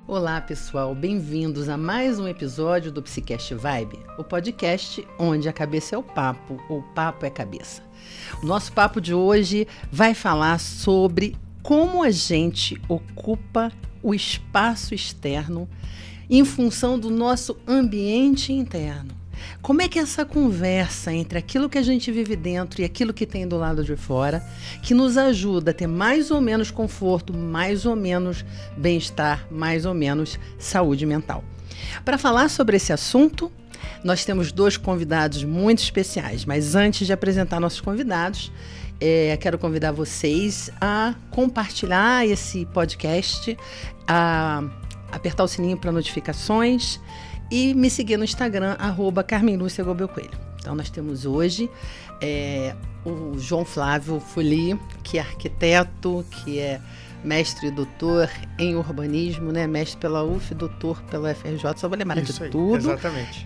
Olá, pessoal, bem-vindos a mais um episódio do Psicast Vibe, o podcast onde a cabeça é o papo é cabeça. O nosso papo de hoje vai falar sobre como a gente ocupa o espaço externo em função do nosso ambiente interno. Como é que essa conversa entre aquilo que a gente vive dentro e aquilo que tem do lado de fora, que nos ajuda a ter mais ou menos conforto, mais ou menos bem-estar, mais ou menos saúde mental. Para falar sobre esse assunto, nós temos dois convidados muito especiais, mas antes de apresentar nossos convidados, quero convidar vocês a compartilhar esse podcast, a apertar o sininho para notificações e me seguir no Instagram, @CarmenLúciaGobelCoelho. Então, nós temos hoje o João Flávio Fuli, que é arquiteto, que é mestre e doutor em urbanismo, né? Mestre pela UF, doutor pela UFRJ, só vou lembrar de tudo. Exatamente.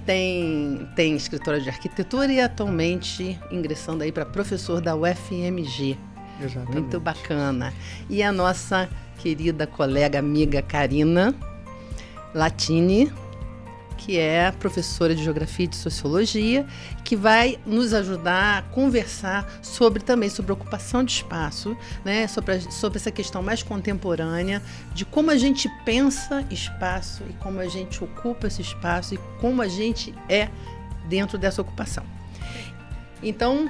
Tem escritora de arquitetura e atualmente ingressando aí para professor da UFMG. Exatamente. Muito bacana. E a nossa querida colega, amiga Karina Latini, que é professora de Geografia e de Sociologia, que vai nos ajudar a conversar sobre ocupação de espaço, né? sobre essa questão mais contemporânea de como a gente pensa espaço e como a gente ocupa esse espaço e como a gente é dentro dessa ocupação. Então,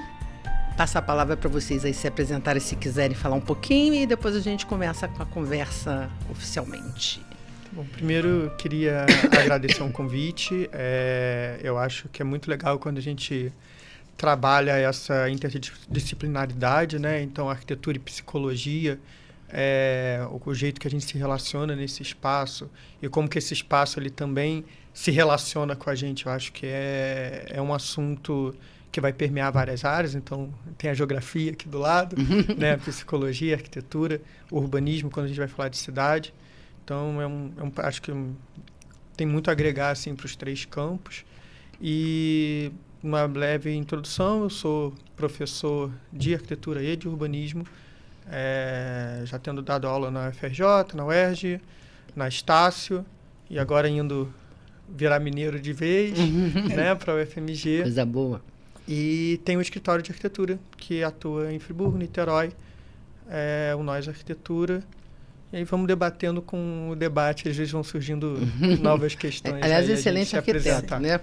passar a palavra para vocês aí se apresentarem, se quiserem falar um pouquinho, e depois a gente começa com a conversa oficialmente. Bom, primeiro queria agradecer um convite. Eu acho que é muito legal quando a gente trabalha essa interdisciplinaridade, né? Então, arquitetura e psicologia, o jeito que a gente se relaciona nesse espaço e como que esse espaço ele também se relaciona com a gente. Eu acho que é um assunto que vai permear várias áreas. Então, tem a geografia aqui do lado, né? A psicologia, a arquitetura, o urbanismo, quando a gente vai falar de cidade. Então, acho que tem muito a agregar assim, para os três campos. E uma breve introdução, eu sou professor de arquitetura e de urbanismo, já tendo dado aula na UFRJ, na UERJ, na Estácio, e agora indo virar mineiro de vez, né, para a UFMG. Coisa boa. E tem um escritório de arquitetura que atua em Friburgo, Niterói, o Nós Arquitetura. E aí vamos debatendo com o debate, às vezes vão surgindo novas questões. Aliás, excelente arquiteto, né?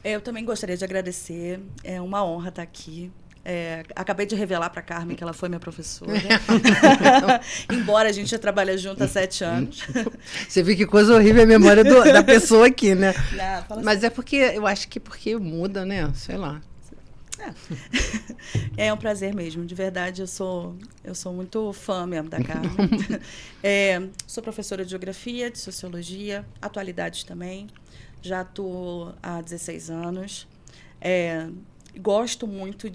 Eu também gostaria de agradecer, é uma honra estar aqui. Acabei de revelar para a Carmen que ela foi minha professora, embora a gente já trabalhe junto há 7 anos. Você viu que coisa horrível a memória da pessoa aqui, né? Não, mas assim. Eu acho que porque muda, né? Sei lá. É um prazer mesmo, de verdade, eu sou muito fã mesmo da Carmen. Sou professora de Geografia, de Sociologia, atualidades também, já atuo há 16 anos. Gosto muito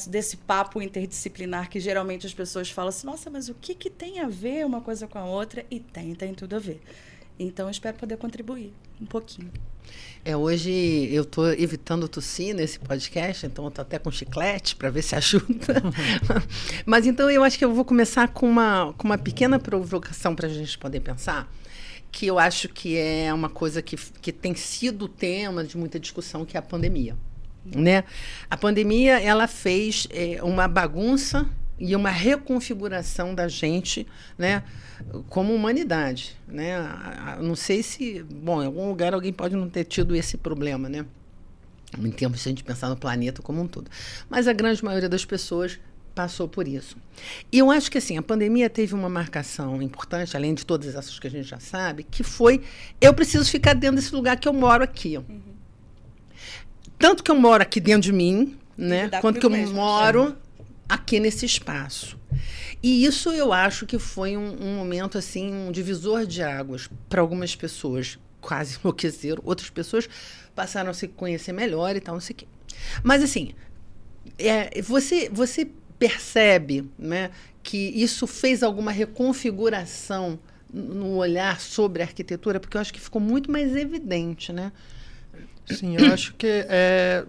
desse papo interdisciplinar que geralmente as pessoas falam assim, nossa, mas o que tem a ver uma coisa com a outra? E tem tudo a ver. Então, eu espero poder contribuir um pouquinho. Hoje eu estou evitando tossir nesse podcast, então eu estou até com chiclete para ver se ajuda. Mas então eu acho que eu vou começar com uma pequena provocação para a gente poder pensar, que eu acho que é uma coisa que tem sido tema de muita discussão, que é a pandemia. Né? A pandemia ela fez uma bagunça e uma reconfiguração da gente, né, como humanidade, né? Não sei se, em algum lugar alguém pode não ter tido esse problema, né? Em termos de a gente pensar no planeta como um todo. Mas a grande maioria das pessoas passou por isso. E eu acho que assim, a pandemia teve uma marcação importante, além de todas essas que a gente já sabe, que foi, eu preciso ficar dentro desse lugar que eu moro aqui. Tanto que eu moro aqui dentro de mim, né? Quanto que eu moro aqui nesse espaço. E isso eu acho que foi um momento, assim, um divisor de águas para algumas pessoas. Quase enlouqueceram. Outras pessoas passaram a se conhecer melhor e tal, não sei o quê. Mas, assim, você percebe, né, que isso fez alguma reconfiguração no olhar sobre a arquitetura? Porque eu acho que ficou muito mais evidente, né? Sim, eu acho que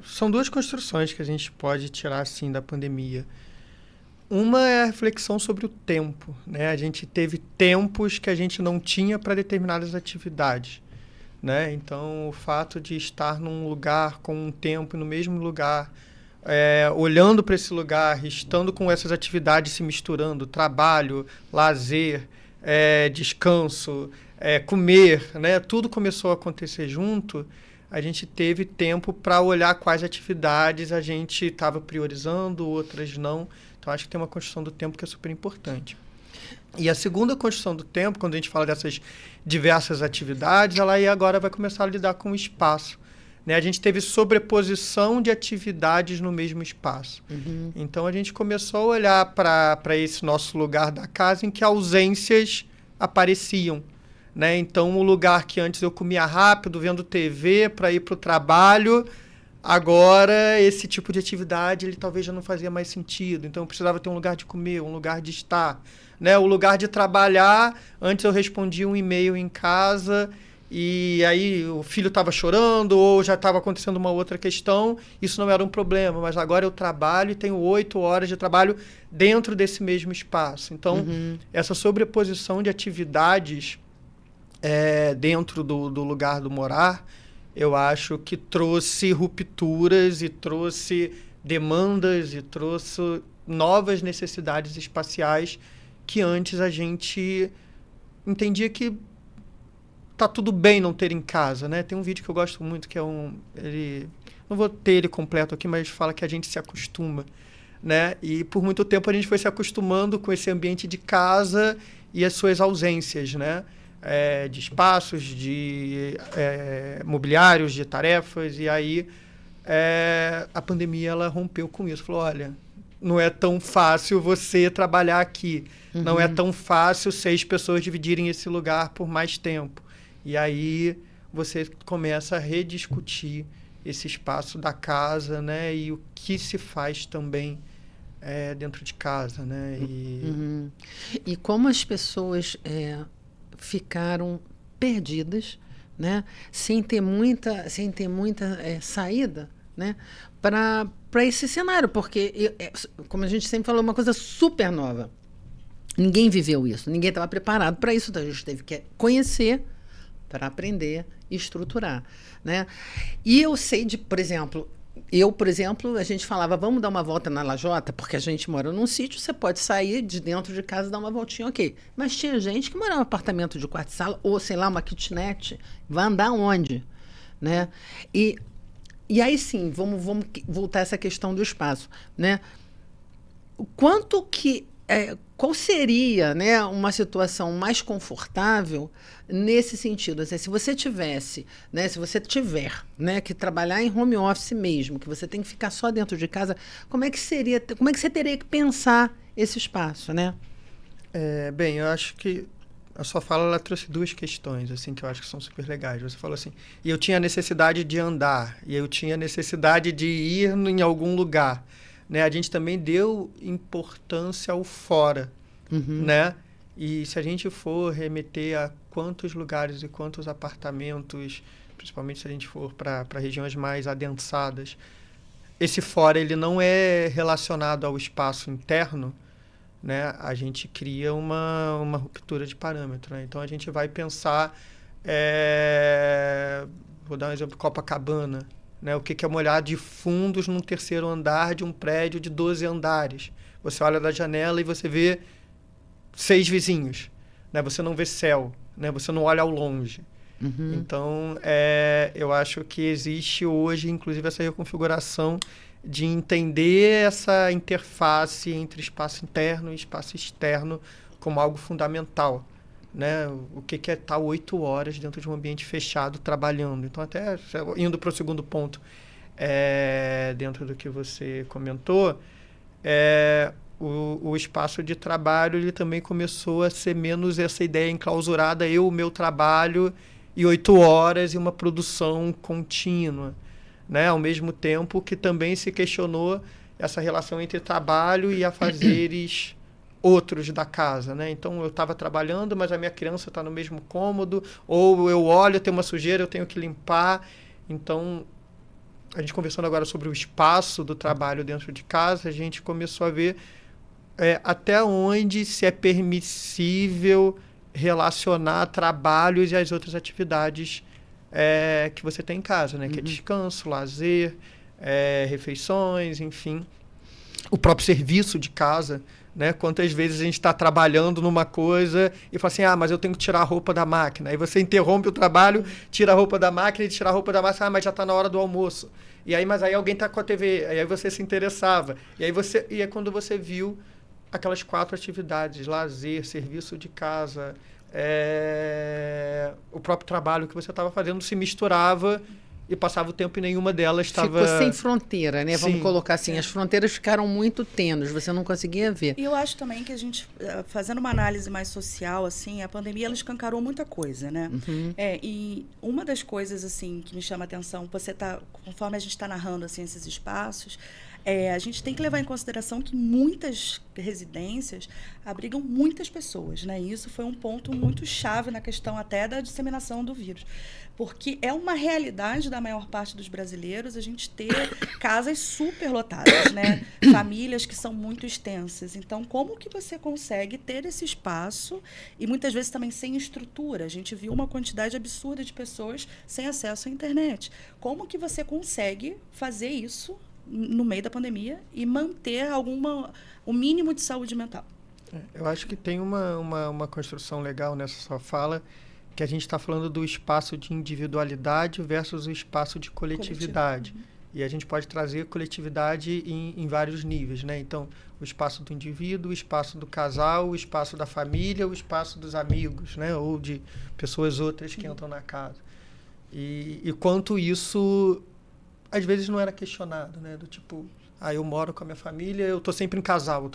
são duas construções que a gente pode tirar, assim, da pandemia. Uma é a reflexão sobre o tempo, né? A gente teve tempos que a gente não tinha para determinadas atividades, né? Então, o fato de estar num lugar com um tempo, no mesmo lugar, olhando para esse lugar, estando com essas atividades se misturando, trabalho, lazer, descanso, comer, né? Tudo começou a acontecer junto. A gente teve tempo para olhar quais atividades a gente estava priorizando, outras não. Então, acho que tem uma construção do tempo que é super importante. E a segunda construção do tempo, quando a gente fala dessas diversas atividades, ela aí agora vai começar a lidar com o espaço, né? A gente teve sobreposição de atividades no mesmo espaço. Uhum. Então, a gente começou a olhar para esse nosso lugar da casa em que ausências apareciam, né? Então, o lugar que antes eu comia rápido, vendo TV para ir para o trabalho, agora esse tipo de atividade ele talvez já não fazia mais sentido. Então, eu precisava ter um lugar de comer, um lugar de estar, né? O lugar de trabalhar, antes eu respondia um e-mail em casa e aí o filho estava chorando ou já estava acontecendo uma outra questão, isso não era um problema, mas agora eu trabalho e tenho 8 horas de trabalho dentro desse mesmo espaço. Então, essa sobreposição de atividades dentro do lugar do morar, eu acho que trouxe rupturas e trouxe demandas e trouxe novas necessidades espaciais que antes a gente entendia que tá tudo bem não ter em casa, né? Tem um vídeo que eu gosto muito que é não vou ter ele completo aqui, mas fala que a gente se acostuma, né? E por muito tempo a gente foi se acostumando com esse ambiente de casa e as suas ausências, né? De espaços, de mobiliários, de tarefas, e aí a pandemia ela rompeu com isso, falou, olha, não é tão fácil você trabalhar aqui, não é tão fácil 6 pessoas dividirem esse lugar por mais tempo, e aí você começa a rediscutir esse espaço da casa, né, e o que se faz também dentro de casa, né, E como as pessoas ficaram perdidas, né, sem ter muita saída, né, para esse cenário, porque, como a gente sempre falou, é uma coisa super nova. Ninguém viveu isso, ninguém estava preparado para isso, então a gente teve que conhecer para aprender e estruturar, né? E eu sei por exemplo, a gente falava, vamos dar uma volta na Lajota, porque a gente mora num sítio, você pode sair de dentro de casa e dar uma voltinha, ok. Mas tinha gente que morava em um apartamento de quarto e sala, ou, sei lá, uma kitnet, vai andar onde? Né? E aí sim, vamos voltar a essa questão do espaço, né? Qual seria, né, uma situação mais confortável nesse sentido? Assim, se você tivesse, né, se você tiver, né, que trabalhar em home office mesmo, que você tem que ficar só dentro de casa, como é que você teria que pensar esse espaço, né? Bem, eu acho que a sua fala ela trouxe 2 questões assim que eu acho que são super legais. Você falou assim, e eu tinha necessidade de andar, e eu tinha necessidade de ir em algum lugar, né? A gente também deu importância ao fora, né? E se a gente for remeter a quantos lugares e quantos apartamentos, principalmente se a gente for para regiões mais adensadas, esse fora ele não é relacionado ao espaço interno, né? A gente cria uma ruptura de parâmetro, né? Então a gente vai pensar, vou dar um exemplo, Copacabana, né? O que é uma olhada de fundos num 3º andar de um prédio de 12 andares. Você olha da janela e você vê 6 vizinhos, né? Você não vê céu, né? Você não olha ao longe. Então, eu acho que existe hoje, inclusive, essa reconfiguração de entender essa interface entre espaço interno e espaço externo como algo fundamental, né? O que é estar 8 horas dentro de um ambiente fechado trabalhando. Então, até indo para o segundo ponto, dentro do que você comentou, o espaço de trabalho ele também começou a ser menos essa ideia enclausurada, o meu trabalho e 8 horas e uma produção contínua, né? Ao mesmo tempo que também se questionou essa relação entre trabalho e afazeres outros da casa, né? Então, eu estava trabalhando, mas a minha criança está no mesmo cômodo, ou eu olho, tem uma sujeira, eu tenho que limpar. Então, a gente conversando agora sobre o espaço do trabalho dentro de casa, a gente começou a ver até onde se é permissível relacionar trabalhos e as outras atividades que você tem em casa, né? Que é descanso, lazer, refeições, enfim. O próprio serviço de casa, né? Quantas vezes a gente está trabalhando numa coisa e fala assim, mas eu tenho que tirar a roupa da máquina. Aí você interrompe o trabalho, tira a roupa da máquina, e tira a roupa da máquina, mas já está na hora do almoço. Mas aí alguém está com a TV, aí você se interessava. E é quando você viu aquelas 4 atividades, lazer, serviço de casa, o próprio trabalho que você estava fazendo se misturava e passava o tempo e nenhuma delas estava... Ficou sem fronteira, né? Sim. Vamos colocar assim, as fronteiras ficaram muito tênues, você não conseguia ver. E eu acho também que a gente, fazendo uma análise mais social, assim, a pandemia ela escancarou muita coisa, né? E uma das coisas, assim, que me chama a atenção, conforme a gente está narrando, assim, esses espaços, a gente tem que levar em consideração que muitas residências abrigam muitas pessoas, né? E isso foi um ponto muito chave na questão até da disseminação do vírus. Porque é uma realidade da maior parte dos brasileiros a gente ter casas superlotadas, né? Famílias que são muito extensas. Então, como que você consegue ter esse espaço e muitas vezes também sem estrutura? A gente viu uma quantidade absurda de pessoas sem acesso à internet. Como que você consegue fazer isso no meio da pandemia e manter o mínimo de saúde mental? Eu acho que tem uma construção legal nessa sua fala, que a gente está falando do espaço de individualidade versus o espaço de coletividade. E a gente pode trazer coletividade em vários níveis, né? Então, o espaço do indivíduo, o espaço do casal, o espaço da família, o espaço dos amigos, né? Ou de pessoas outras que entram na casa. E quanto isso, às vezes, não era questionado, né? Do tipo, eu moro com a minha família, eu estou sempre em casal,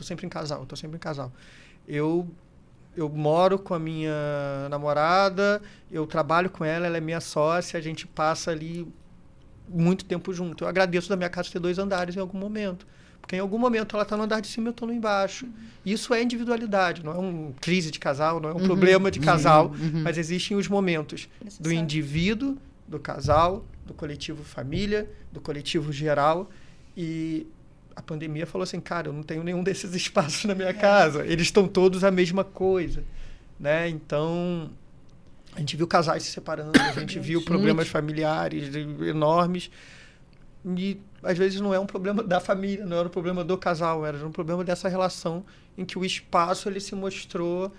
Eu moro com a minha namorada, eu trabalho com ela, ela é minha sócia, a gente passa ali muito tempo junto. Eu agradeço da minha casa ter 2 andares em algum momento. Porque em algum momento ela está no andar de cima e eu estou no embaixo. Isso é individualidade, não é uma crise de casal, não é um problema de casal, mas existem os momentos do indivíduo, do casal, do coletivo família, do coletivo geral. E a pandemia falou assim, cara, eu não tenho nenhum desses espaços na minha casa. Eles estão todos a mesma coisa, né? Então, a gente viu casais se separando, a gente viu problemas familiares enormes. E, às vezes, não é um problema da família, não era um problema do casal, era um problema dessa relação em que o espaço ele se mostrou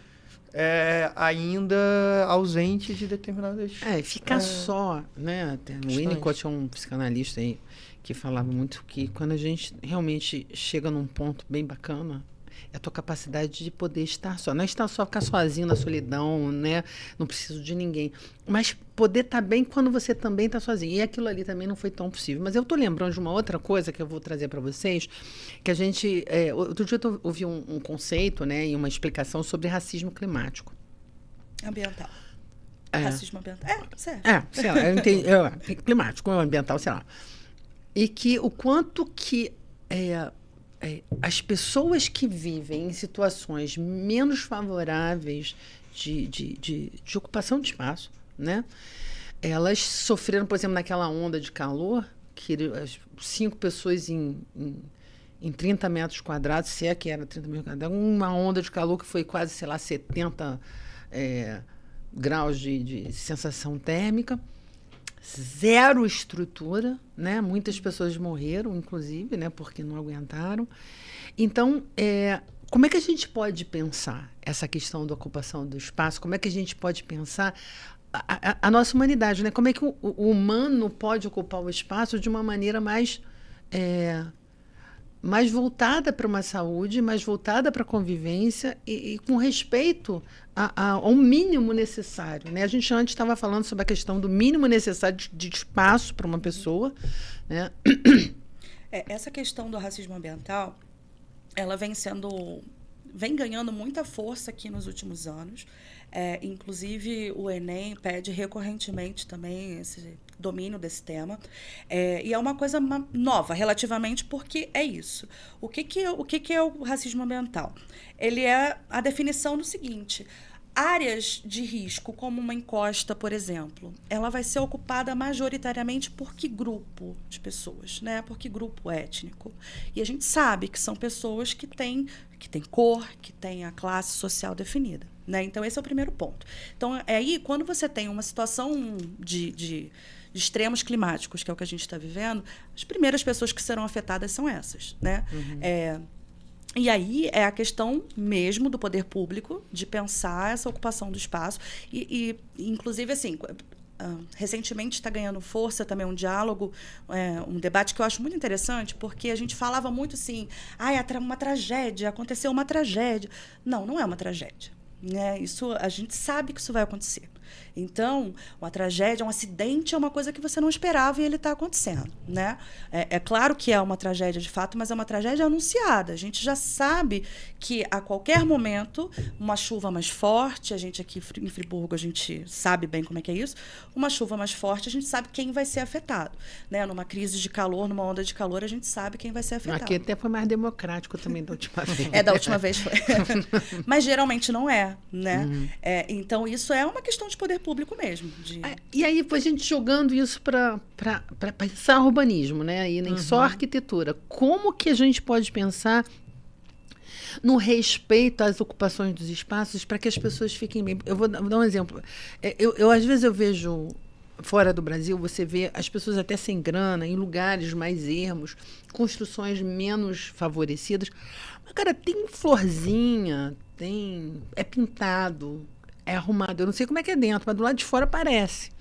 ainda ausente de determinadas... Fica só, né? O Winnicott é um psicanalista aí, que falava muito que quando a gente realmente chega num ponto bem bacana, é a tua capacidade de poder estar só. Não é estar só, ficar sozinho na solidão, né? Não preciso de ninguém. Mas poder estar bem quando você também está sozinho. E aquilo ali também não foi tão possível. Mas eu estou lembrando de uma outra coisa que eu vou trazer para vocês, que a gente... outro dia eu ouvi um conceito, né, e uma explicação sobre racismo climático. Ambiental. Racismo ambiental. Certo. Sei lá, eu entendi, climático, ambiental, sei lá. E que o quanto que as pessoas que vivem em situações menos favoráveis de ocupação de espaço, né? Elas sofreram, por exemplo, naquela onda de calor, que 5 pessoas em 30 metros quadrados, se é que era 30 metros quadrados, uma onda de calor que foi quase, 70 graus de sensação térmica. 0 estrutura, né? Muitas pessoas morreram, inclusive, né? Porque não aguentaram. Então, como é que a gente pode pensar essa questão da ocupação do espaço? Como é que a gente pode pensar a nossa humanidade, né? Como é que o humano pode ocupar o espaço de uma maneira mais voltada para uma saúde, mais voltada para a convivência e com respeito ao mínimo necessário, né? A gente antes estava falando sobre a questão do mínimo necessário de espaço para uma pessoa, né? Essa questão do racismo ambiental, ela vem ganhando muita força aqui nos últimos anos. Inclusive, o Enem pede recorrentemente também esse domínio desse tema. E é uma coisa nova, relativamente, porque é isso. O que é o racismo ambiental? Ele é a definição do seguinte: áreas de risco, como uma encosta, por exemplo, ela vai ser ocupada majoritariamente por que grupo de pessoas, né? Por que grupo étnico? E a gente sabe que são pessoas que que tem cor, que tem a classe social definida, né? Então, esse é o primeiro ponto. Então, aí, quando você tem uma situação de extremos climáticos, que é o que a gente está vivendo, as primeiras pessoas que serão afetadas são essas, né? E aí é a questão mesmo do poder público de pensar essa ocupação do espaço. Inclusive, assim, recentemente está ganhando força também um diálogo, um debate que eu acho muito interessante, porque a gente falava muito assim, uma tragédia, aconteceu uma tragédia. Não, não é uma tragédia. Né? Isso, a gente sabe que isso vai acontecer. Então, uma tragédia, um acidente é uma coisa que você não esperava e ele está acontecendo, né? É claro que é uma tragédia de fato, mas é uma tragédia anunciada. A gente já sabe que a qualquer momento, uma chuva mais forte, a gente aqui em Friburgo, a gente sabe bem como é que é isso, uma chuva mais forte, a gente sabe quem vai ser afetado. Né? Numa crise de calor, numa onda de calor, a gente sabe quem vai ser afetado. Aqui até foi mais democrático também da última vez. Da última vez foi. Mas geralmente não é, né? Então, isso é uma questão de poder público mesmo. E aí, a gente jogando isso para pensar urbanismo, né? E nem só arquitetura. Como que a gente pode pensar no respeito às ocupações dos espaços para que as pessoas fiquem bem? Eu vou dar um exemplo. Às vezes eu vejo fora do Brasil, você vê as pessoas até sem grana, em lugares mais ermos, construções menos favorecidas. Mas, cara, tem florzinha, é pintado, é arrumado. Eu não sei como é que é dentro, mas do lado de fora parece.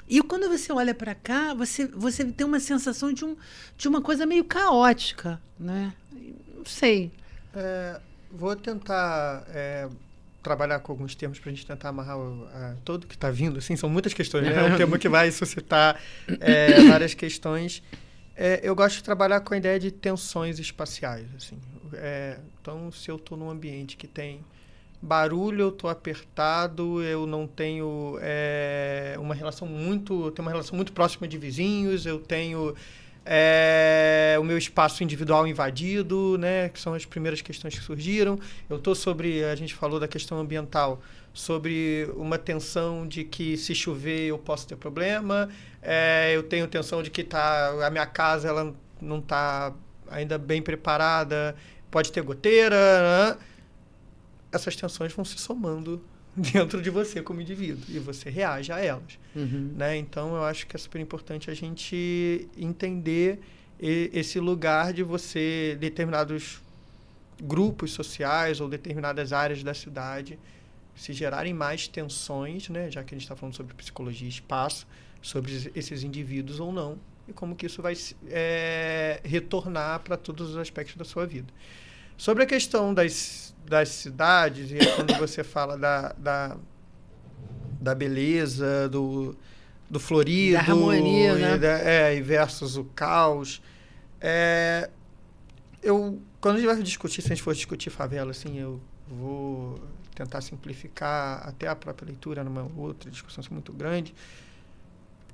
E quando você olha para cá, você tem uma sensação de uma coisa meio caótica, né? Não sei. Vou tentar trabalhar com alguns termos para a gente tentar amarrar todo que está vindo. Assim, são muitas questões, né? É um tema que vai suscitar várias questões. Eu gosto de trabalhar com a ideia de tensões espaciais. Assim. Então, se eu estou num ambiente que tem barulho, eu estou apertado, eu não tenho uma relação muito próxima de vizinhos, eu tenho o meu espaço individual invadido, né, que são as primeiras questões que surgiram. Eu estou a gente falou da questão ambiental, sobre uma tensão de que se chover eu posso ter problema, eu tenho tensão de que a minha casa ela não está ainda bem preparada, pode ter goteira, né? Essas tensões vão se somando dentro de você como indivíduo e você reage a elas. Né? Então, eu acho que é super importante a gente entender esse lugar de você, determinados grupos sociais ou determinadas áreas da cidade, se gerarem mais tensões, né? Já que a gente está falando sobre psicologia e espaço, sobre esses indivíduos ou não, e como que isso vai retornar para todos os aspectos da sua vida. Sobre a questão das cidades, e quando você fala da beleza, do florido, da harmonia, né? E versus o caos, quando a gente vai discutir, se a gente for discutir favela, assim, eu vou tentar simplificar até a própria leitura numa outra discussão muito grande.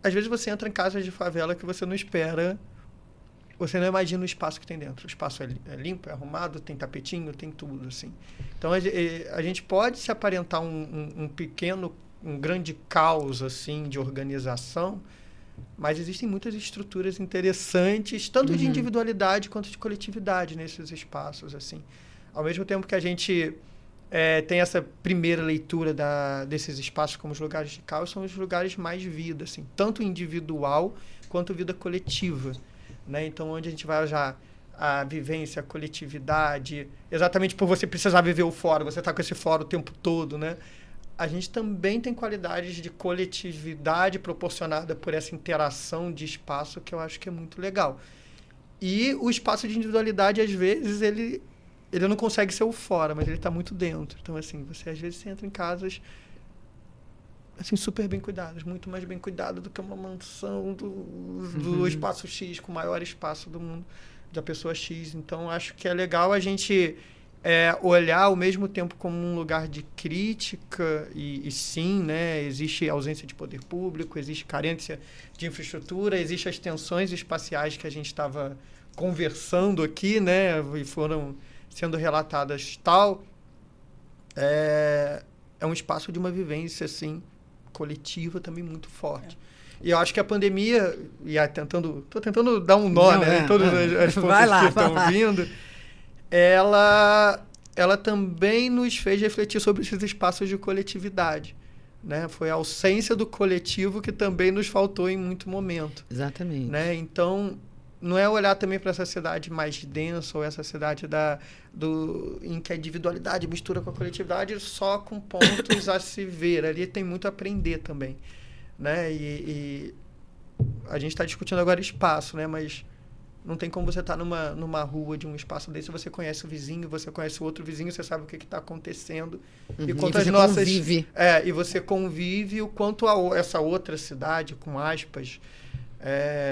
Às vezes você entra em casas de favela que você não espera. Você não imagina o espaço que tem dentro. O espaço é limpo, é arrumado, tem tapetinho, tem tudo, assim. Então, a gente pode se aparentar um grande caos, assim, de organização, mas existem muitas estruturas interessantes, tanto de individualidade quanto de coletividade nesses espaços, assim. Ao mesmo tempo que a gente tem essa primeira leitura desses espaços como os lugares de caos, são os lugares mais vida, assim, tanto individual quanto vida coletiva. Né? Então, onde a gente vai usar a vivência, a coletividade, exatamente por você precisar viver o fora, você está com esse fora o tempo todo, né? A gente também tem qualidades de coletividade proporcionada por essa interação de espaço que eu acho que é muito legal. E o espaço de individualidade, às vezes, ele não consegue ser o fora, mas ele está muito dentro. Então, assim, você às vezes entra em casas assim, super bem cuidadas, muito mais bem cuidada do que uma mansão do espaço X, com o maior espaço do mundo, da pessoa X. Então, acho que é legal a gente olhar ao mesmo tempo como um lugar de crítica, e sim, né, existe ausência de poder público, existe carência de infraestrutura, existem as tensões espaciais que a gente estava conversando aqui, né, e foram sendo relatadas tal. É um espaço de uma vivência, assim, coletiva também muito forte. E eu acho que a pandemia, estou tentando dar um nó, né, em todas as pontas que estão vindo, ela ela também nos fez refletir sobre esses espaços de coletividade, né? Foi a ausência do coletivo que também nos faltou em muito momento. Exatamente. Né? Então, não é olhar também para essa cidade mais densa ou essa cidade em que a individualidade mistura com a coletividade só com pontos a se ver. Ali tem muito a aprender também. Né? E a gente está discutindo agora espaço, né? Mas não tem como você estar numa rua de um espaço desse, você conhece o vizinho, você conhece o outro vizinho, você sabe o que está acontecendo. E quanto você convive. E você convive o quanto essa outra cidade, com aspas,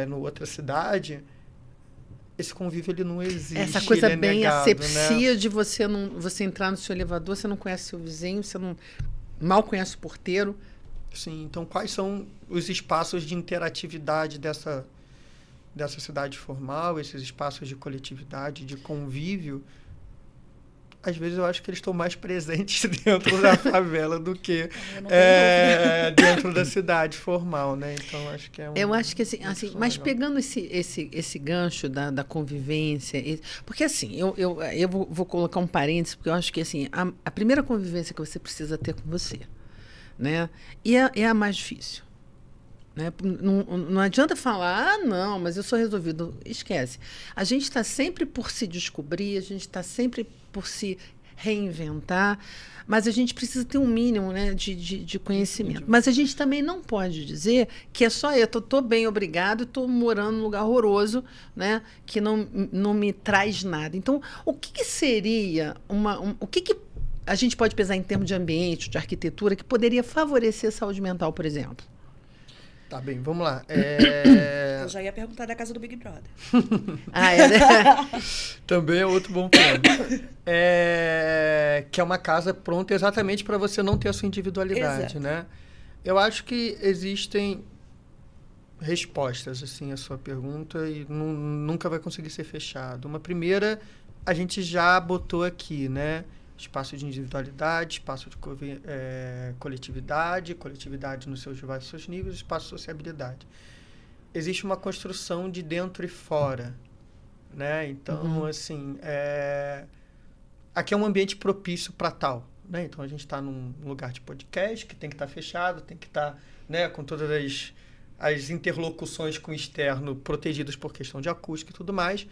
no outra cidade, esse convívio ele não existe. Essa coisa ele é bem negado, asepsia, né? de você entrar no seu elevador, você não conhece seu vizinho, você mal conhece o porteiro. Sim, então quais são os espaços de interatividade dessa cidade formal, esses espaços de coletividade, de convívio? Às vezes eu acho que eles estão mais presentes dentro da favela do que dentro da cidade formal, né? Então acho que eu acho que assim mas legal. pegando esse gancho da convivência, porque assim, eu vou colocar um parênteses, porque eu acho que assim, a primeira convivência que você precisa ter com você, né? E é a mais difícil. Né? Não adianta falar, não, mas eu sou resolvido. Esquece. A gente está sempre por se descobrir, a gente está sempre por se reinventar, mas a gente precisa ter um mínimo, né, de conhecimento. Mas a gente também não pode dizer que é só eu estou bem, obrigado, estou morando num lugar horroroso, né, que não me traz nada. Então, o que seria o que a gente pode pensar em termos de ambiente, de arquitetura, que poderia favorecer a saúde mental, por exemplo? Tá bem, vamos lá. Eu já ia perguntar da casa do Big Brother. Também é outro bom ponto. Que é uma casa pronta exatamente para você não ter a sua individualidade, né? Eu acho que existem respostas assim à sua pergunta e nunca vai conseguir ser fechado. Uma primeira, a gente já botou aqui, né? Espaço de individualidade, espaço de coletividade nos seus diversos níveis, espaço de sociabilidade. Existe uma construção de dentro e fora, né? Então, assim, aqui é um ambiente propício para tal, né? Então, a gente está num lugar de podcast que tem que estar fechado, tem que estar, né, com todas as interlocuções com o externo protegidas por questão de acústica e tudo mais.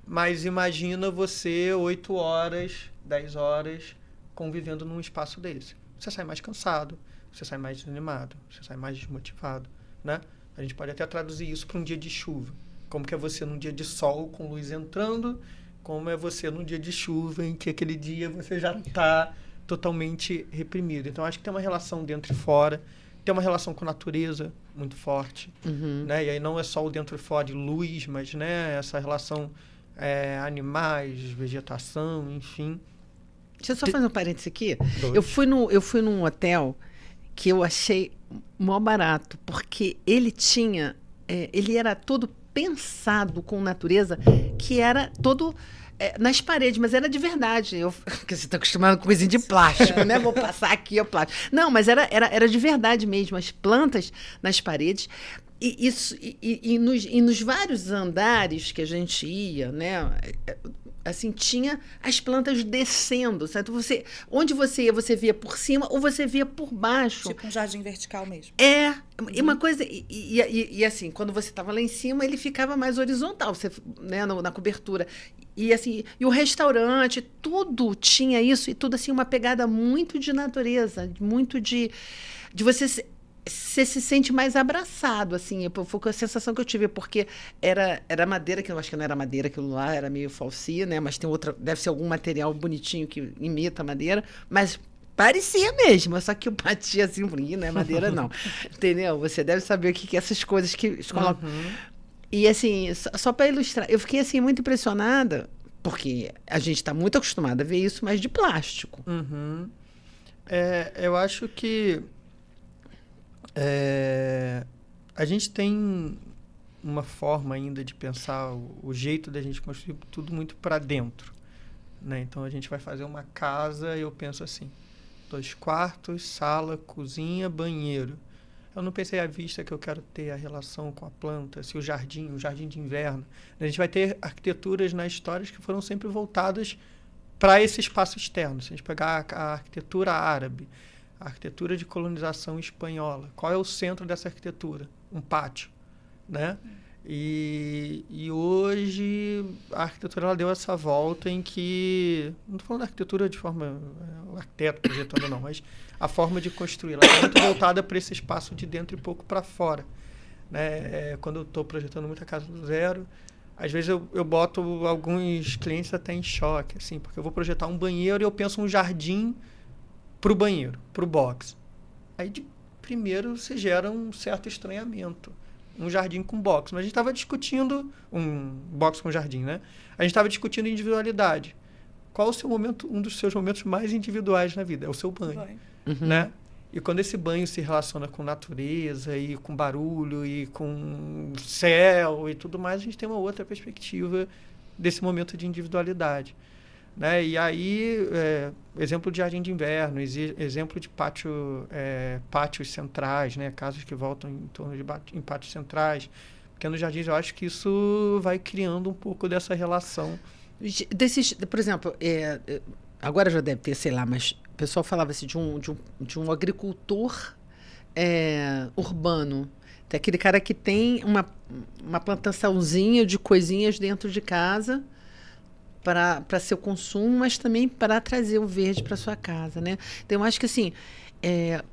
Mas imagina você 8 horas, 10 horas convivendo num espaço desse. Você sai mais cansado, você sai mais desanimado, você sai mais desmotivado, né? A gente pode até traduzir isso para um dia de chuva. Como que é você num dia de sol com luz entrando, como é você num dia de chuva em que aquele dia você já está totalmente reprimido. Então, acho que tem uma relação dentro e fora, tem uma relação com a natureza muito forte, né? E aí não é só o dentro e fora de luz, mas, né, essa relação animais, vegetação, enfim. Deixa eu só fazer um parênteses aqui. Eu fui num hotel que eu achei mó barato, porque ele era todo pensado com natureza, que era todo nas paredes, mas era de verdade. Porque você está acostumado com coisinha de plástico, né? Vou passar aqui o plástico. Não, mas era de verdade mesmo. As plantas nas paredes. E nos vários andares que a gente ia, né, assim, tinha as plantas descendo, certo? Onde você ia, você via por cima ou você via por baixo. Tipo um jardim vertical mesmo. E uma coisa... E assim, quando você estava lá em cima, ele ficava mais horizontal, né, na cobertura. E assim, e o restaurante, tudo tinha isso, e tudo assim, uma pegada muito de natureza, muito de você se sente mais abraçado, assim. Foi a sensação que eu tive, porque era madeira, que eu acho que não era madeira, aquilo lá era meio falsia, né? Mas tem outra, deve ser algum material bonitinho que imita madeira, mas parecia mesmo, só que eu batia assim, não é madeira não, entendeu? Você deve saber o que é essas coisas que eles colocam. E assim, só para ilustrar, eu fiquei assim muito impressionada, porque a gente está muito acostumado a ver isso, mas de plástico. Eu acho que a gente tem uma forma ainda de pensar o jeito da gente construir tudo muito para dentro, né? Então a gente vai fazer uma casa e eu penso assim, 2 quartos, sala, cozinha, banheiro. Eu não pensei à vista que eu quero ter a relação com a planta, se o jardim de inverno. A gente vai ter arquiteturas nas histórias que foram sempre voltadas para esse espaço externo. Se a gente pegar a arquitetura árabe, a arquitetura de colonização espanhola, qual é o centro dessa arquitetura? Um pátio, né? E hoje a arquitetura ela deu essa volta em que, não estou falando da arquitetura de forma, o arquiteto projetando não, mas a forma de construir, ela está muito voltada para esse espaço de dentro e pouco para fora, né? Quando eu estou projetando muita casa do zero, às vezes eu boto alguns clientes até em choque, assim, porque eu vou projetar um banheiro e eu penso um jardim para o banheiro, para o box. Aí, de primeiro, você gera um certo estranhamento. Um jardim com box. Mas a gente estava discutindo... Um box com jardim, né? A gente estava discutindo individualidade. Qual o seu momento, um dos seus momentos mais individuais na vida? É o seu banho. Né? E quando esse banho se relaciona com natureza e com barulho e com céu e tudo mais, a gente tem uma outra perspectiva desse momento de individualidade. Né? E aí, exemplo de jardim de inverno, exemplo de pátios centrais, né? Casas que voltam em torno de pátios centrais. Pequenos jardins, eu acho que isso vai criando um pouco dessa relação. Por exemplo, agora já deve ter, sei lá, mas o pessoal falava assim, de um agricultor urbano. Tem aquele cara que tem uma plantaçãozinha de coisinhas dentro de casa para seu consumo, mas também para trazer o verde para sua casa, né? Então, eu acho que assim,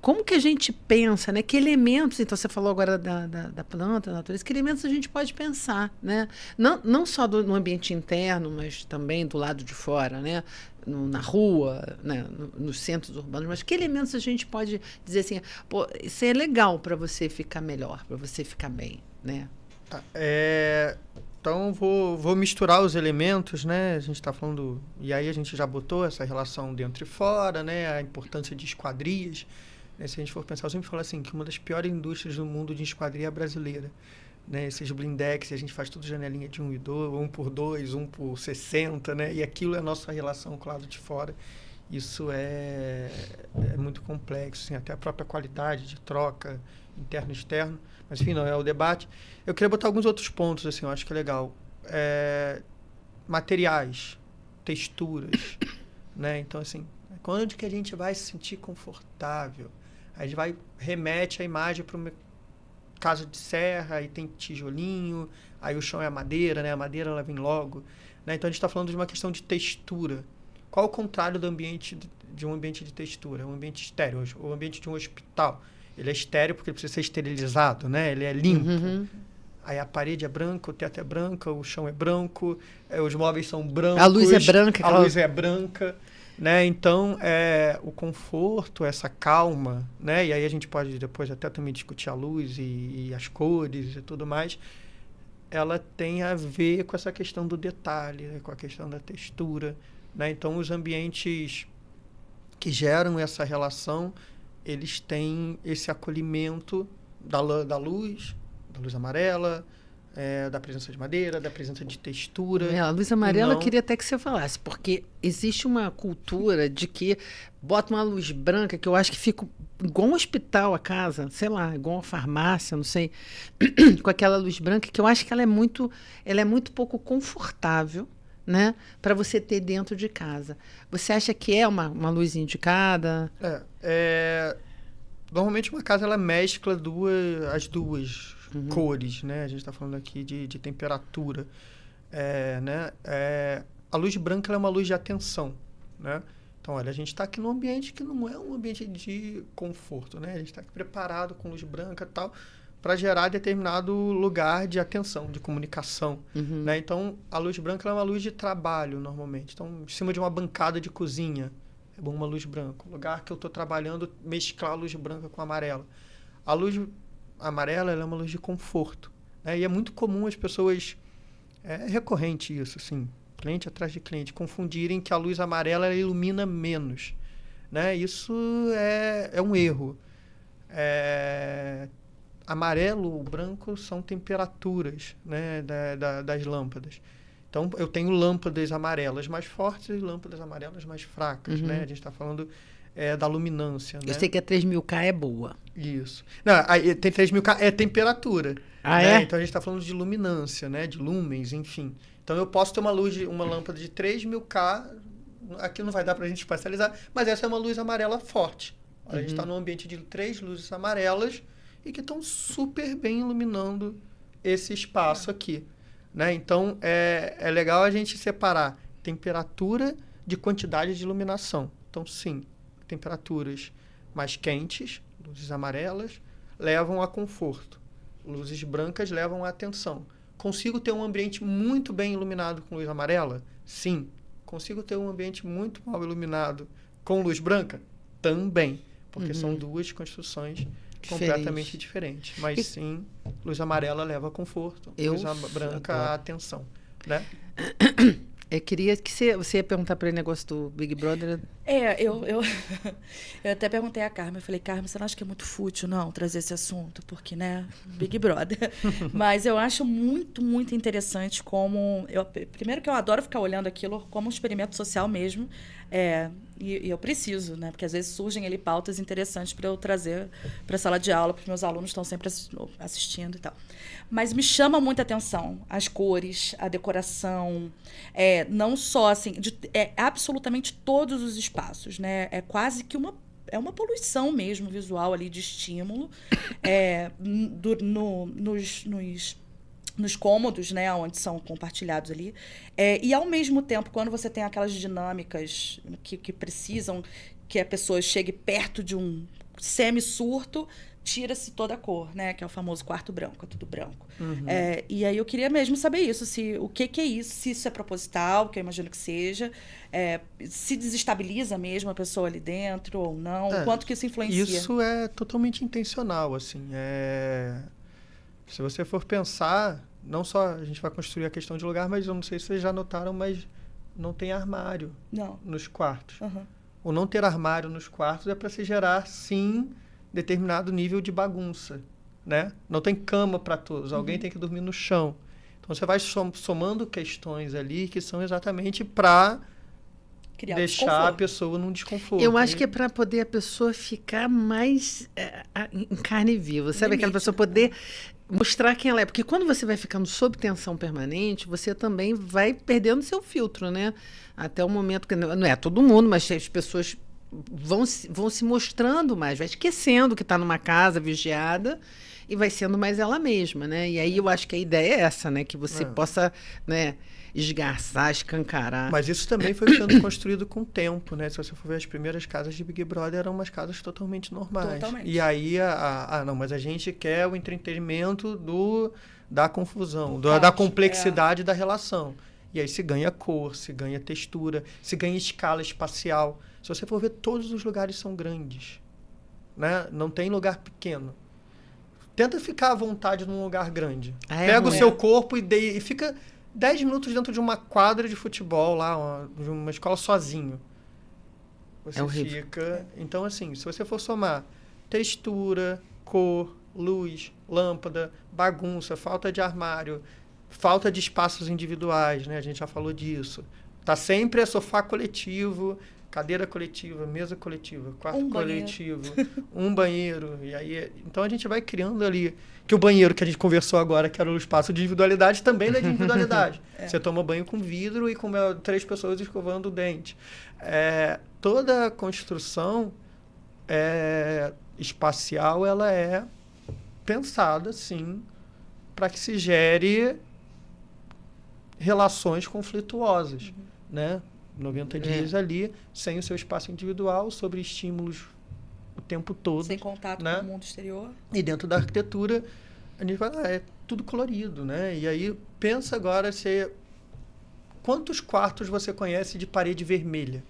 como que a gente pensa, né? Que elementos, então você falou agora da planta, da natureza, que elementos a gente pode pensar, né? Não só no ambiente interno, mas também do lado de fora, né? Na rua, né? Nos centros urbanos, mas que elementos a gente pode dizer assim, pô, isso é legal para você ficar melhor, para você ficar bem, né? Tá, então, vou misturar os elementos, né? A gente está falando... E aí a gente já botou essa relação dentro e fora, né? A importância de esquadrias. Né? Se a gente for pensar, eu sempre falo assim, que uma das piores indústrias do mundo de esquadria é a brasileira. Né? Esses blindex, a gente faz tudo janelinha de 1 e 2, 1 por 2, 1 por 60, né? E aquilo é a nossa relação com o lado de fora. Isso é muito complexo, assim, até a própria qualidade de troca interno e externo. Mas, enfim, não é o debate. Eu queria botar alguns outros pontos, assim, eu acho que é legal. Materiais, texturas, né? Então, assim, quando que a gente vai se sentir confortável? A gente remete a imagem para uma casa de serra, aí tem tijolinho, aí o chão é a madeira, né? A madeira, ela vem logo. Né? Então, a gente está falando de uma questão de textura. Qual o contrário do ambiente, de um ambiente de textura? Um ambiente estéril, o ambiente de um hospital. Ele é estéril porque ele precisa ser esterilizado, né? Ele é limpo. Aí a parede é branca, o teto é branco, o chão é branco, os móveis são brancos. A luz é branca. A luz é branca, né? Então, o conforto, essa calma, né? E aí a gente pode depois até também discutir a luz e as cores e tudo mais. Ela tem a ver com essa questão do detalhe, né? Com a questão da textura, né? Então, os ambientes que geram essa relação, eles têm esse acolhimento da luz amarela, da presença de madeira, da presença de textura. A luz amarela eu queria até que você falasse, porque existe uma cultura de que bota uma luz branca, que eu acho que fica igual um hospital a casa, sei lá, igual uma farmácia, não sei, com aquela luz branca, que eu acho que ela é muito pouco confortável, né, para você ter dentro de casa. Você acha que é uma luz indicada? Normalmente uma casa ela mescla as duas cores, né? A gente está falando aqui de temperatura, né? A luz branca ela é uma luz de atenção, né? Então, olha, a gente está aqui num ambiente que não é um ambiente de conforto, né? A gente está aqui preparado com luz branca e tal, para gerar determinado lugar de atenção, de comunicação, né? Então, a luz branca ela é uma luz de trabalho, normalmente. Então, em cima de uma bancada de cozinha, é bom uma luz branca. O lugar que eu estou trabalhando, mesclar a luz branca com a amarela. A luz amarela ela é uma luz de conforto, né? E é muito comum as pessoas... É recorrente isso, assim, cliente atrás de cliente, confundirem que a luz amarela ela ilumina menos, né? Isso é um erro. Amarelo, branco são temperaturas, né, das lâmpadas. Então, eu tenho lâmpadas amarelas mais fortes e lâmpadas amarelas mais fracas, né? A gente está falando da luminância, né? Eu sei que a 3000K é boa. Isso. Não, aí tem 3000K, é temperatura. Ah, né? é? Então, a gente está falando de luminância, né? De lumens, enfim. Então, eu posso ter uma lâmpada de 3000K aqui não vai dar para a gente espacializar, mas essa é uma luz amarela forte. A gente está num ambiente de 3 luzes amarelas e que estão super bem iluminando esse espaço aqui. Né? Então, é legal a gente separar temperatura de quantidade de iluminação. Então, sim, temperaturas mais quentes, luzes amarelas, levam a conforto. Luzes brancas levam a atenção. Consigo ter um ambiente muito bem iluminado com luz amarela? Sim. Consigo ter um ambiente muito mal iluminado com luz branca? Também. Porque são duas construções completamente diferentes. Mas sim, luz amarela leva a conforto, luz branca a atenção. Né? Eu queria que você ia perguntar para ele negócio do Big Brother. Eu até perguntei a Carmen, eu falei, Carmen, você não acha que é muito fútil, não, trazer esse assunto? Porque, né, Big Brother. Mas eu acho muito, muito interessante como... primeiro que eu adoro ficar olhando aquilo como um experimento social mesmo, e eu preciso, né, porque às vezes surgem ali pautas interessantes para eu trazer para a sala de aula, porque meus alunos estão sempre assistindo e tal. Mas me chama muita atenção as cores, a decoração, não só assim, absolutamente todos os espaços, né? É quase que uma poluição mesmo visual ali de estímulo nos cômodos, né, onde são compartilhados ali. E, ao mesmo tempo, quando você tem aquelas dinâmicas que precisam que a pessoa chegue perto de um semi-surto, tira-se toda a cor, né? Que é o famoso quarto branco, é tudo branco. E aí eu queria mesmo saber isso, o que é isso, se isso é proposital, que eu imagino que seja, se desestabiliza mesmo a pessoa ali dentro ou não, o quanto que isso influencia. Isso é totalmente intencional, assim. Se você for pensar, não só a gente vai construir a questão de lugar, mas eu não sei se vocês já notaram, mas não tem armário nos quartos. O não ter armário nos quartos é para se gerar, sim, determinado nível de bagunça, né? Não tem cama para todos, alguém tem que dormir no chão. Então, você vai somando questões ali que são exatamente para deixar a pessoa num desconforto. Eu acho que é para poder a pessoa ficar mais em carne viva, sabe? Aquela pessoa poder mostrar quem ela é. Porque quando você vai ficando sob tensão permanente, você também vai perdendo seu filtro, né? Até o momento que... Não é todo mundo, mas as pessoas vão se mostrando mais, vai esquecendo que está numa casa vigiada e vai sendo mais ela mesma, né? E aí eu acho que a ideia é essa, né? Que você possa, né, esgarçar, escancarar. Mas isso também foi sendo construído com o tempo, né? Se você for ver, as primeiras casas de Big Brother eram umas casas totalmente normais. Totalmente. E aí, não, mas a gente quer o entretenimento da confusão, da complexidade da relação. E aí se ganha cor, se ganha textura, se ganha escala espacial. Se você for ver, todos os lugares são grandes, né? Não tem lugar pequeno. Tenta ficar à vontade num lugar grande. Pega o seu corpo e fica 10 minutos dentro de uma quadra de futebol lá, de uma escola sozinho. Você fica... Então, assim, se você for somar textura, cor, luz, lâmpada, bagunça, falta de armário, falta de espaços individuais, né? A gente já falou disso. Tá sempre sofá coletivo, cadeira coletiva, mesa coletiva, quarto coletivo, um banheiro. E aí, então a gente vai criando ali... Que o banheiro que a gente conversou agora, que era o espaço de individualidade, também é de individualidade. Você toma banho com vidro e com 3 pessoas escovando o dente. Toda a construção espacial, ela é pensada, sim, para que se gere relações conflituosas, né? 90 dias ali, sem o seu espaço individual, sobre estímulos o tempo todo. Sem contato, né, com o mundo exterior. E dentro da arquitetura, a gente vai, é tudo colorido, né? E aí, pensa agora quantos quartos você conhece de parede vermelha?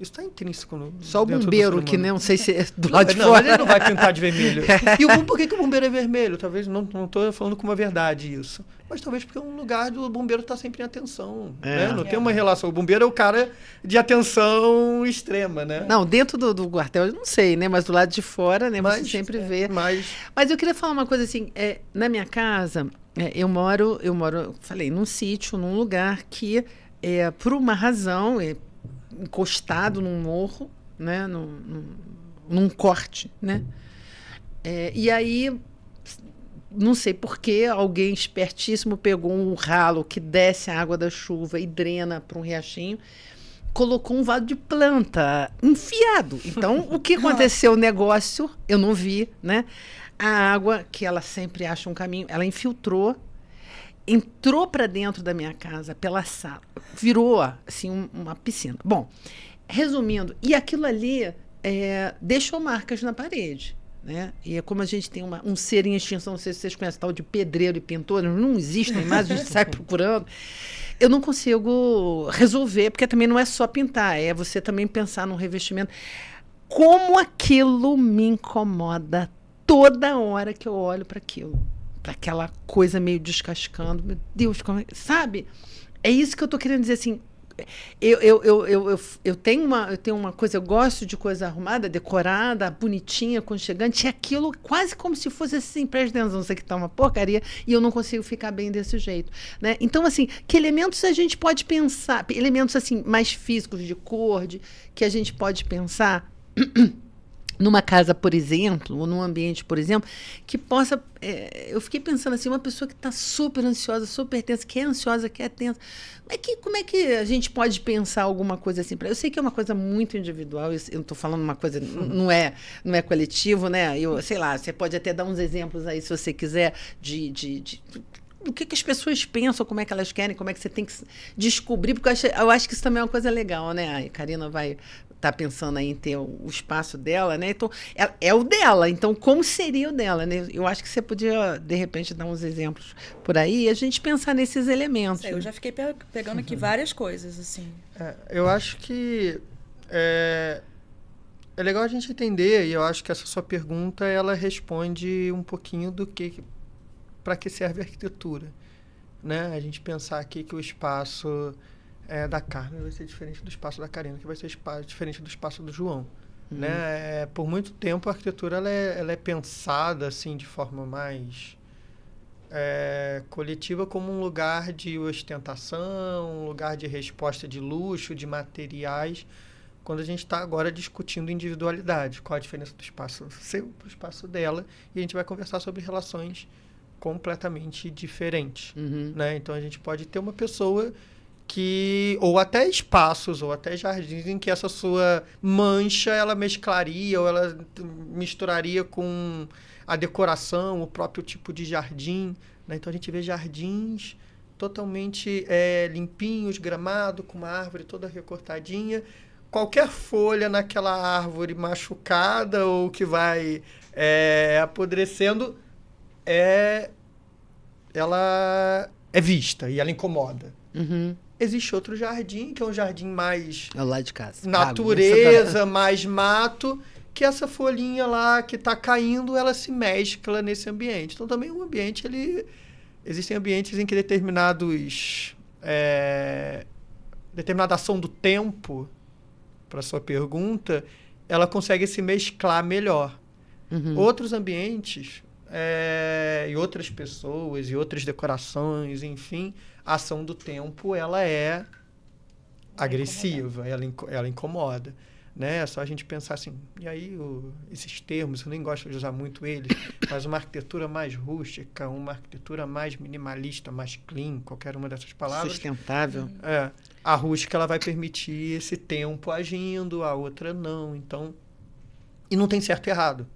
Isso está intrínseco no... Só o bombeiro, que não sei se é do lado de fora. Ele não vai pintar de vermelho. E por que o bombeiro é vermelho? Talvez, não estou falando com uma verdade isso. Mas talvez porque é um lugar do bombeiro está sempre em atenção. Né? Não tem uma relação. O bombeiro é o cara de atenção extrema, né? Não, dentro do quartel, eu não sei, né? Mas do lado de fora, né? Você sempre vê. Mas eu queria falar uma coisa assim. Na minha casa, eu moro, falei, num sítio, num lugar que, por uma razão... encostado num morro, né, num corte, né? E aí, não sei por que, alguém espertíssimo pegou um ralo que desce a água da chuva e drena para um riachinho colocou um vaso de planta enfiado. Então, o que aconteceu? O negócio, eu não vi, né? A água, que ela sempre acha um caminho, ela infiltrou, entrou para dentro da minha casa pela sala, virou assim uma piscina. Bom, resumindo, e aquilo ali deixou marcas na parede, né? E é como a gente tem um ser em extinção, não sei se vocês conhecem, tal de pedreiro e pintor, não existem mais, a gente sai procurando. Eu não consigo resolver, porque também não é só pintar, é você também pensar num revestimento. Como aquilo me incomoda toda hora que eu olho para aquilo. Para aquela coisa meio descascando. Meu Deus, sabe? É isso que eu estou querendo dizer, assim. Eu tenho uma coisa, eu gosto de coisa arrumada, decorada, bonitinha, aconchegante, e aquilo quase como se fosse assim, presta atenção, isso aqui tá uma porcaria, e eu não consigo ficar bem desse jeito, né? Então, assim, que elementos a gente pode pensar, elementos assim, mais físicos, de cor, que a gente pode pensar numa casa, por exemplo, ou num ambiente, por exemplo, que possa... eu fiquei pensando assim, uma pessoa que está super ansiosa, super tensa, que é ansiosa, que é tensa, como é que a gente pode pensar alguma coisa assim? Eu sei que é uma coisa muito individual, eu não estou falando uma coisa, não é coletivo, né? Sei lá, você pode até dar uns exemplos aí, se você quiser, o que as pessoas pensam, como é que elas querem, como é que você tem que descobrir, porque eu acho que isso também é uma coisa legal, né? A Karina vai estar pensando aí em ter o espaço dela, né? Então, é o dela, então como seria o dela, né? Eu acho que você podia, de repente, dar uns exemplos por aí e a gente pensar nesses elementos. Eu já fiquei pegando aqui várias coisas, assim. Eu acho que é legal a gente entender, e eu acho que essa sua pergunta, ela responde um pouquinho do para que serve a arquitetura, né? A gente pensar aqui que o espaço da Carmen vai ser diferente do espaço da Karina, que vai ser diferente do espaço do João, né? Por muito tempo a arquitetura ela é pensada assim de forma mais coletiva, como um lugar de ostentação, um lugar de resposta de luxo, de materiais, quando a gente está agora discutindo individualidade, qual a diferença do espaço seu para o espaço dela, e a gente vai conversar sobre relações completamente diferentes, né? Então a gente pode ter uma pessoa ou até espaços, ou até jardins em que essa sua mancha, ela mesclaria, ou ela misturaria com a decoração, o próprio tipo de jardim, né? Então a gente vê jardins totalmente limpinhos, gramado, com uma árvore toda recortadinha, qualquer folha naquela árvore machucada ou que vai apodrecendo, ela é vista e ela incomoda. Existe outro jardim, que é um jardim mais... É lá de casa. Natureza, mais mato, que essa folhinha lá que está caindo, ela se mescla nesse ambiente. Então, também o ambiente, existem ambientes em que determinada ação do tempo, para sua pergunta, ela consegue se mesclar melhor. Outros ambientes... e outras pessoas, e outras decorações, enfim, a ação do tempo, ela é agressiva, ela incomoda, né? É só a gente pensar assim, e aí esses termos, eu nem gosto de usar muito eles, mas uma arquitetura mais rústica, uma arquitetura mais minimalista, mais clean, qualquer uma dessas palavras. Sustentável. A rústica, ela vai permitir esse tempo agindo, a outra não, então... E não tem certo e errado.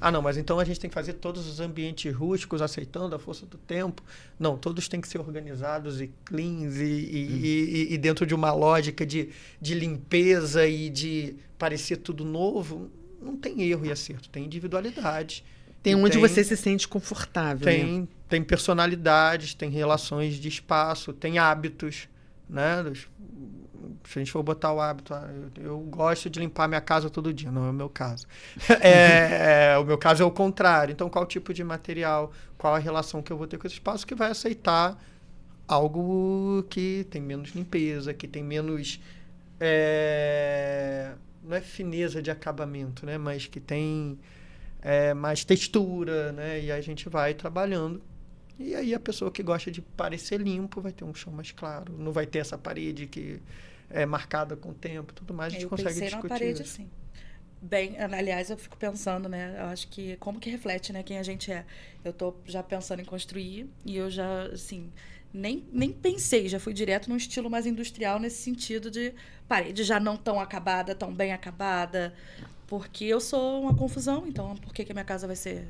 Não, mas então a gente tem que fazer todos os ambientes rústicos aceitando a força do tempo. Não, todos têm que ser organizados e cleans e dentro de uma lógica de limpeza e de parecer tudo novo. Não tem erro e acerto, tem individualidade. Tem onde você se sente confortável. Tem personalidades, tem relações de espaço, tem hábitos, né? Se a gente for botar o hábito, eu gosto de limpar minha casa todo dia, não é o meu caso. O meu caso é o contrário. Então, qual tipo de material, qual a relação que eu vou ter com esse espaço que vai aceitar algo que tem menos limpeza, que tem menos... não é fineza de acabamento, né? Mas que tem mais textura, né? E aí a gente vai trabalhando. E aí a pessoa que gosta de parecer limpo vai ter um chão mais claro, não vai ter essa parede que é marcada com o tempo, tudo mais, a gente consegue discutir. Eu pensei numa parede assim. Bem, aliás, eu fico pensando, né? Eu acho que como que reflete, né, quem a gente é. Eu tô já pensando em construir e eu já, assim, nem pensei, já fui direto num estilo mais industrial, nesse sentido de parede já não tão acabada, tão bem acabada, porque eu sou uma confusão, então por que a minha casa vai ser...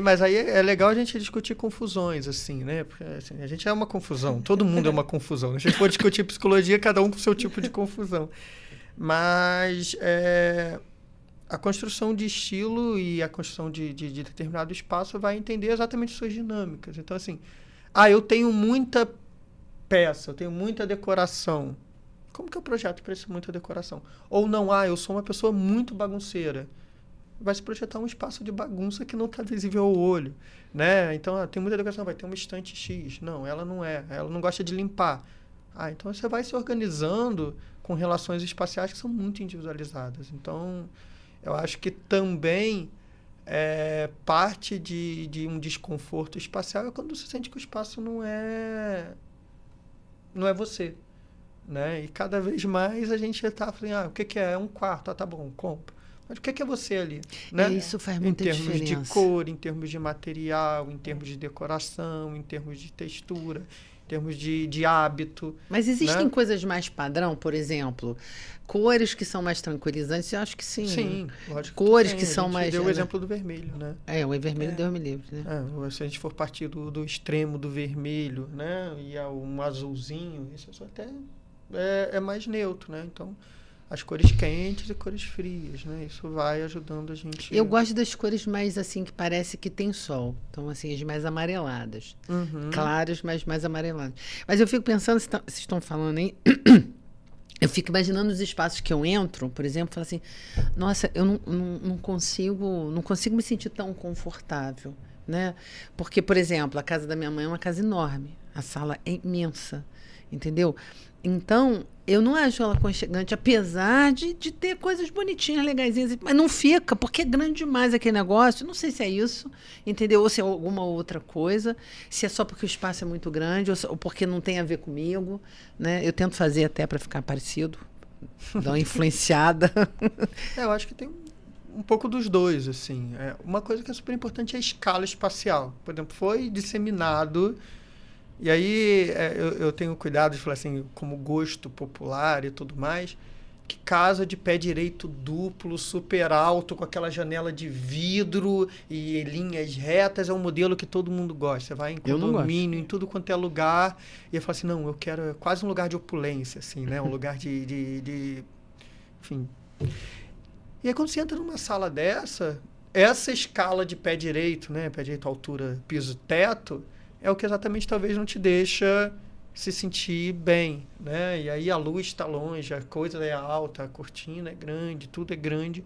Mas aí é legal a gente discutir confusões, assim, né? Porque assim, a gente é uma confusão, todo mundo é uma confusão. Se a gente for discutir psicologia, cada um com o seu tipo de confusão. Mas a construção de estilo e a construção de determinado espaço vai entender exatamente suas dinâmicas. Então, assim, eu tenho muita peça, eu tenho muita decoração. Como que eu projeto para isso muita decoração? Ou não, eu sou uma pessoa muito bagunceira. Vai se projetar um espaço de bagunça que não está visível ao olho, né? Então, tem muita decoração, vai ter uma estante X. Não, ela não gosta de limpar. Então você vai se organizando com relações espaciais que são muito individualizadas. Então, eu acho que também parte de um desconforto espacial é quando você sente que o espaço não é você, né? E cada vez mais a gente está falando, o que é? É um quarto, tá bom, compra. Mas o que é você ali? Né? Isso faz muita diferença. Em termos de cor, em termos de material, em termos de decoração, em termos de textura, em termos de hábito. Mas existem, né? coisas mais padrão, por exemplo, cores que são mais tranquilizantes? Eu acho que sim. Sim, lógico. Cores que são mais... deu o exemplo do vermelho, né? O vermelho Deus me livre, né? Se a gente for partir do extremo do vermelho, né? E um azulzinho, isso até é mais neutro, né? Então, as cores quentes e cores frias, né? Isso vai ajudando a gente... Eu gosto das cores mais, assim, que parece que tem sol. Então, assim, as mais amareladas. Claras, mas mais amareladas. Mas eu fico pensando, vocês estão falando aí... Eu fico imaginando os espaços que eu entro, por exemplo, falo assim, nossa, eu não consigo me sentir tão confortável, né? Porque, por exemplo, a casa da minha mãe é uma casa enorme, a sala é imensa, entendeu? Então, eu não acho ela aconchegante, apesar de ter coisas bonitinhas, legaisinhas, mas não fica, porque é grande demais aquele negócio. Não sei se é isso, entendeu? Ou se é alguma outra coisa, se é só porque o espaço é muito grande, ou porque não tem a ver comigo, né? Eu tento fazer até para ficar parecido, dar uma influenciada. Eu acho que tem um pouco dos dois, assim. Uma coisa que é super importante é a escala espacial. Por exemplo, foi disseminado... E aí eu tenho cuidado de falar assim, como gosto popular e tudo mais, que casa de pé direito duplo, super alto, com aquela janela de vidro e linhas retas, é um modelo que todo mundo gosta. Você vai em condomínio, em tudo quanto é lugar, e eu falo assim, não, eu quero quase um lugar de opulência, assim, né? Um lugar de enfim. E aí quando você entra numa sala dessa, essa escala de pé direito, né? Pé direito, altura, piso, teto, é o que exatamente talvez não te deixa se sentir bem, né? E aí a luz está longe, a coisa é alta, a cortina é grande, tudo é grande.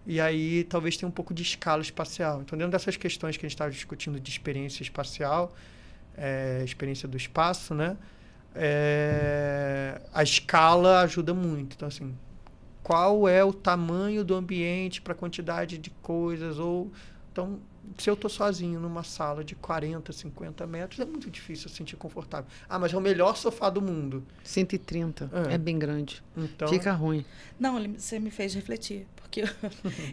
E aí talvez tenha um pouco de escala espacial. Então, dentro dessas questões que a gente estava discutindo de experiência espacial, experiência do espaço, né? A escala ajuda muito. Então, assim, qual é o tamanho do ambiente para a quantidade de coisas? Então, se eu estou sozinho numa sala de 40, 50 metros, é muito difícil eu sentir confortável. Mas é o melhor sofá do mundo. 130, é bem grande. Então, fica ruim. Não, você me fez refletir, porque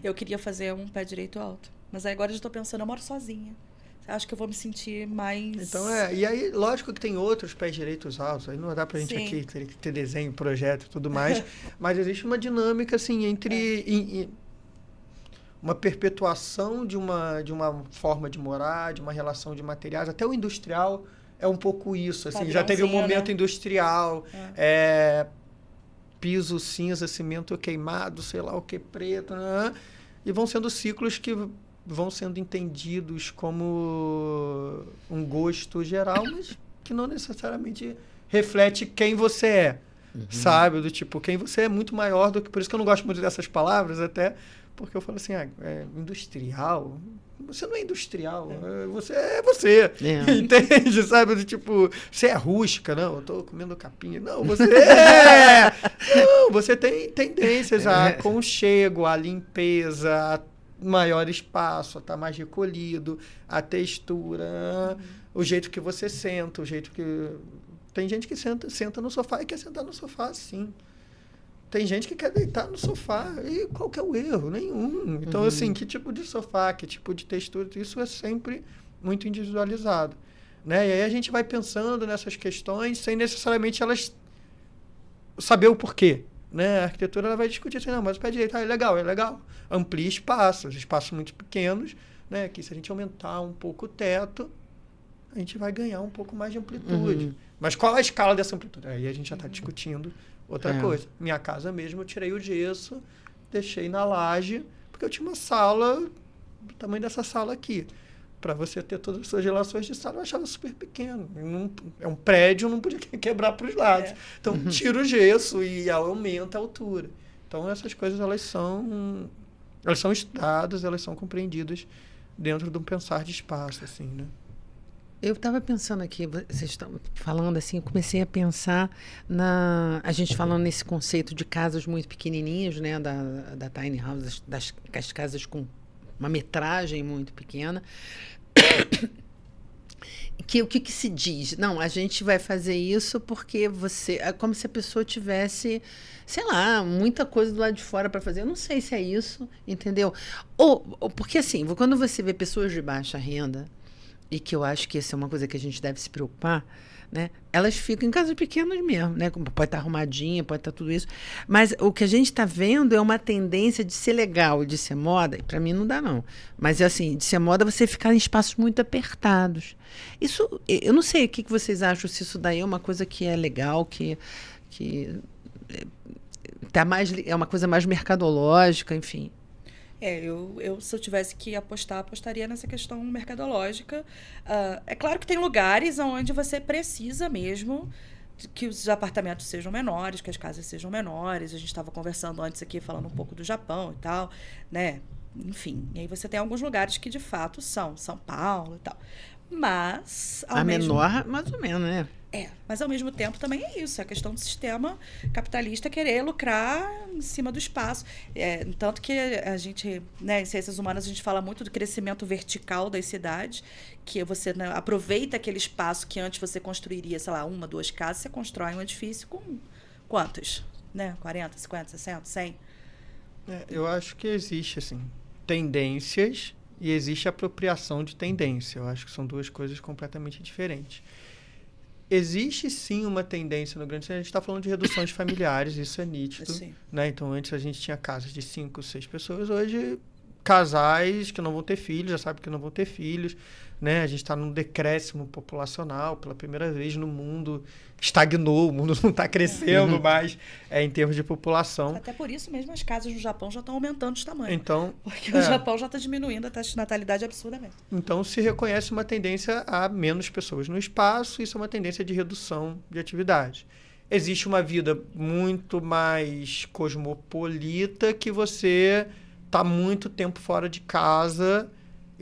eu queria fazer um pé direito alto. Mas aí agora eu já estou pensando, eu moro sozinha. Acho que eu vou me sentir mais... Então, e aí, lógico que tem outros pés direitos altos, aí não dá pra gente aqui ter desenho, projeto e tudo mais, mas existe uma dinâmica, assim, entre... uma perpetuação de uma forma de morar, de uma relação de materiais. Até o industrial é um pouco isso. Assim, já teve um momento, né? Industrial, piso cinza, cimento queimado, sei lá o que, preto. Né? E vão sendo ciclos que vão sendo entendidos como um gosto geral, mas que não necessariamente reflete quem você é. Sabe? Do tipo, quem você é muito maior do que... Por isso que eu não gosto muito dessas palavras, até... Porque eu falo assim, industrial? Você não é industrial, você é você. Entende? Sabe? Do tipo, você é rústica, não, eu tô comendo capinha. Não, você não, você tem tendências a aconchego, a limpeza, a maior espaço, a estar mais recolhido, a textura, o jeito que você senta, o jeito que... Tem gente que senta no sofá e quer sentar no sofá assim. Tem gente que quer deitar no sofá. E qual que é o erro? Nenhum. Então, assim, que tipo de sofá, que tipo de textura, isso é sempre muito individualizado. né? E aí a gente vai pensando nessas questões sem necessariamente elas saber o porquê, né? A arquitetura ela vai discutir assim, não, mas o pé direito é legal, amplia espaços muito pequenos, né? Que se a gente aumentar um pouco o teto, a gente vai ganhar um pouco mais de amplitude. Mas qual a escala dessa amplitude? Aí a gente já está discutindo outra coisa. Minha casa mesmo, eu tirei o gesso, deixei na laje, porque eu tinha uma sala do tamanho dessa sala aqui. Para você ter todas as suas relações de sala, eu achava super pequeno. É um prédio, não podia quebrar para os lados. Então, tira o gesso e aumenta a altura. Então, essas coisas, elas são estudadas, elas são compreendidas dentro de um pensar de espaço, assim, né? Eu estava pensando aqui, vocês estão falando assim, eu comecei a pensar a gente falando nesse conceito de casas muito pequenininhas, né, da tiny house, das casas com uma metragem muito pequena. O que se diz? Não, a gente vai fazer isso porque é como se a pessoa tivesse, sei lá, muita coisa do lado de fora para fazer. Eu não sei se é isso, entendeu? Ou porque assim, quando você vê pessoas de baixa renda, e que eu acho que essa é uma coisa que a gente deve se preocupar, né? Elas ficam em casas pequenas mesmo, né? Pode estar arrumadinha, pode estar tudo isso. Mas o que a gente está vendo é uma tendência de ser legal, de ser moda. E para mim não dá, não. Mas assim, de ser moda você ficar em espaços muito apertados. Isso, eu não sei o que vocês acham, se isso daí é uma coisa que é legal, que tá mais, é uma coisa mais mercadológica, enfim. Eu se eu tivesse que apostaria nessa questão mercadológica. É claro que tem lugares onde você precisa mesmo que os apartamentos sejam menores, que as casas sejam menores. A gente estava conversando antes aqui, falando um pouco do Japão e tal, né? Enfim, e aí você tem alguns lugares que de fato são São Paulo e tal. Mas... menor, mais ou menos, né? Mas ao mesmo tempo também é isso, é a questão do sistema capitalista querer lucrar em cima do espaço. Tanto que a gente, né, em ciências humanas, a gente fala muito do crescimento vertical das cidades, que você, né, aproveita aquele espaço que antes você construiria, sei lá, 1, 2 casas, você constrói um edifício com quantos? Né? 40, 50, 60, 100? Eu acho que existe, assim, tendências e existe apropriação de tendência. Eu acho que são duas coisas completamente diferentes. Existe, sim, uma tendência no grande... A gente está falando de reduções familiares, isso é nítido. Né? Então, antes a gente tinha casas de 5, 6 pessoas. Hoje, casais que não vão ter filhos, já sabem que não vão ter filhos. Né? A gente está num decréscimo populacional. Pela primeira vez no mundo, estagnou. O mundo não está crescendo mais em termos de população. Até por isso mesmo as casas no Japão já estão aumentando de tamanho. Então, porque o Japão já está diminuindo a taxa de natalidade absurdamente. Então, se reconhece uma tendência a menos pessoas no espaço. Isso é uma tendência de redução de atividade. Existe uma vida muito mais cosmopolita que você está muito tempo fora de casa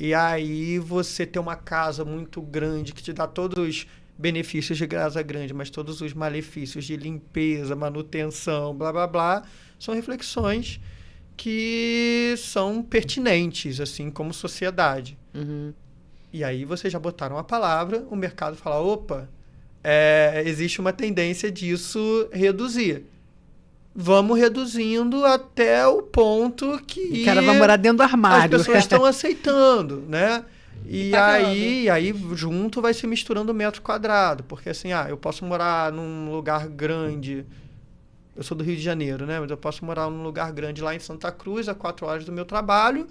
e aí você ter uma casa muito grande que te dá todos os benefícios de casa grande, mas todos os malefícios de limpeza, manutenção, blá, blá, blá, são reflexões que são pertinentes, assim, como sociedade. E aí vocês já botaram a palavra, o mercado fala, opa, existe uma tendência disso reduzir. Vamos reduzindo até o ponto que... O cara vai morar dentro do armário. As pessoas estão aceitando, né? E aí, junto, vai se misturando o metro quadrado. Porque, assim, eu posso morar num lugar grande... Eu sou do Rio de Janeiro, né? Mas eu posso morar num lugar grande lá em Santa Cruz, a 4 horas do meu trabalho.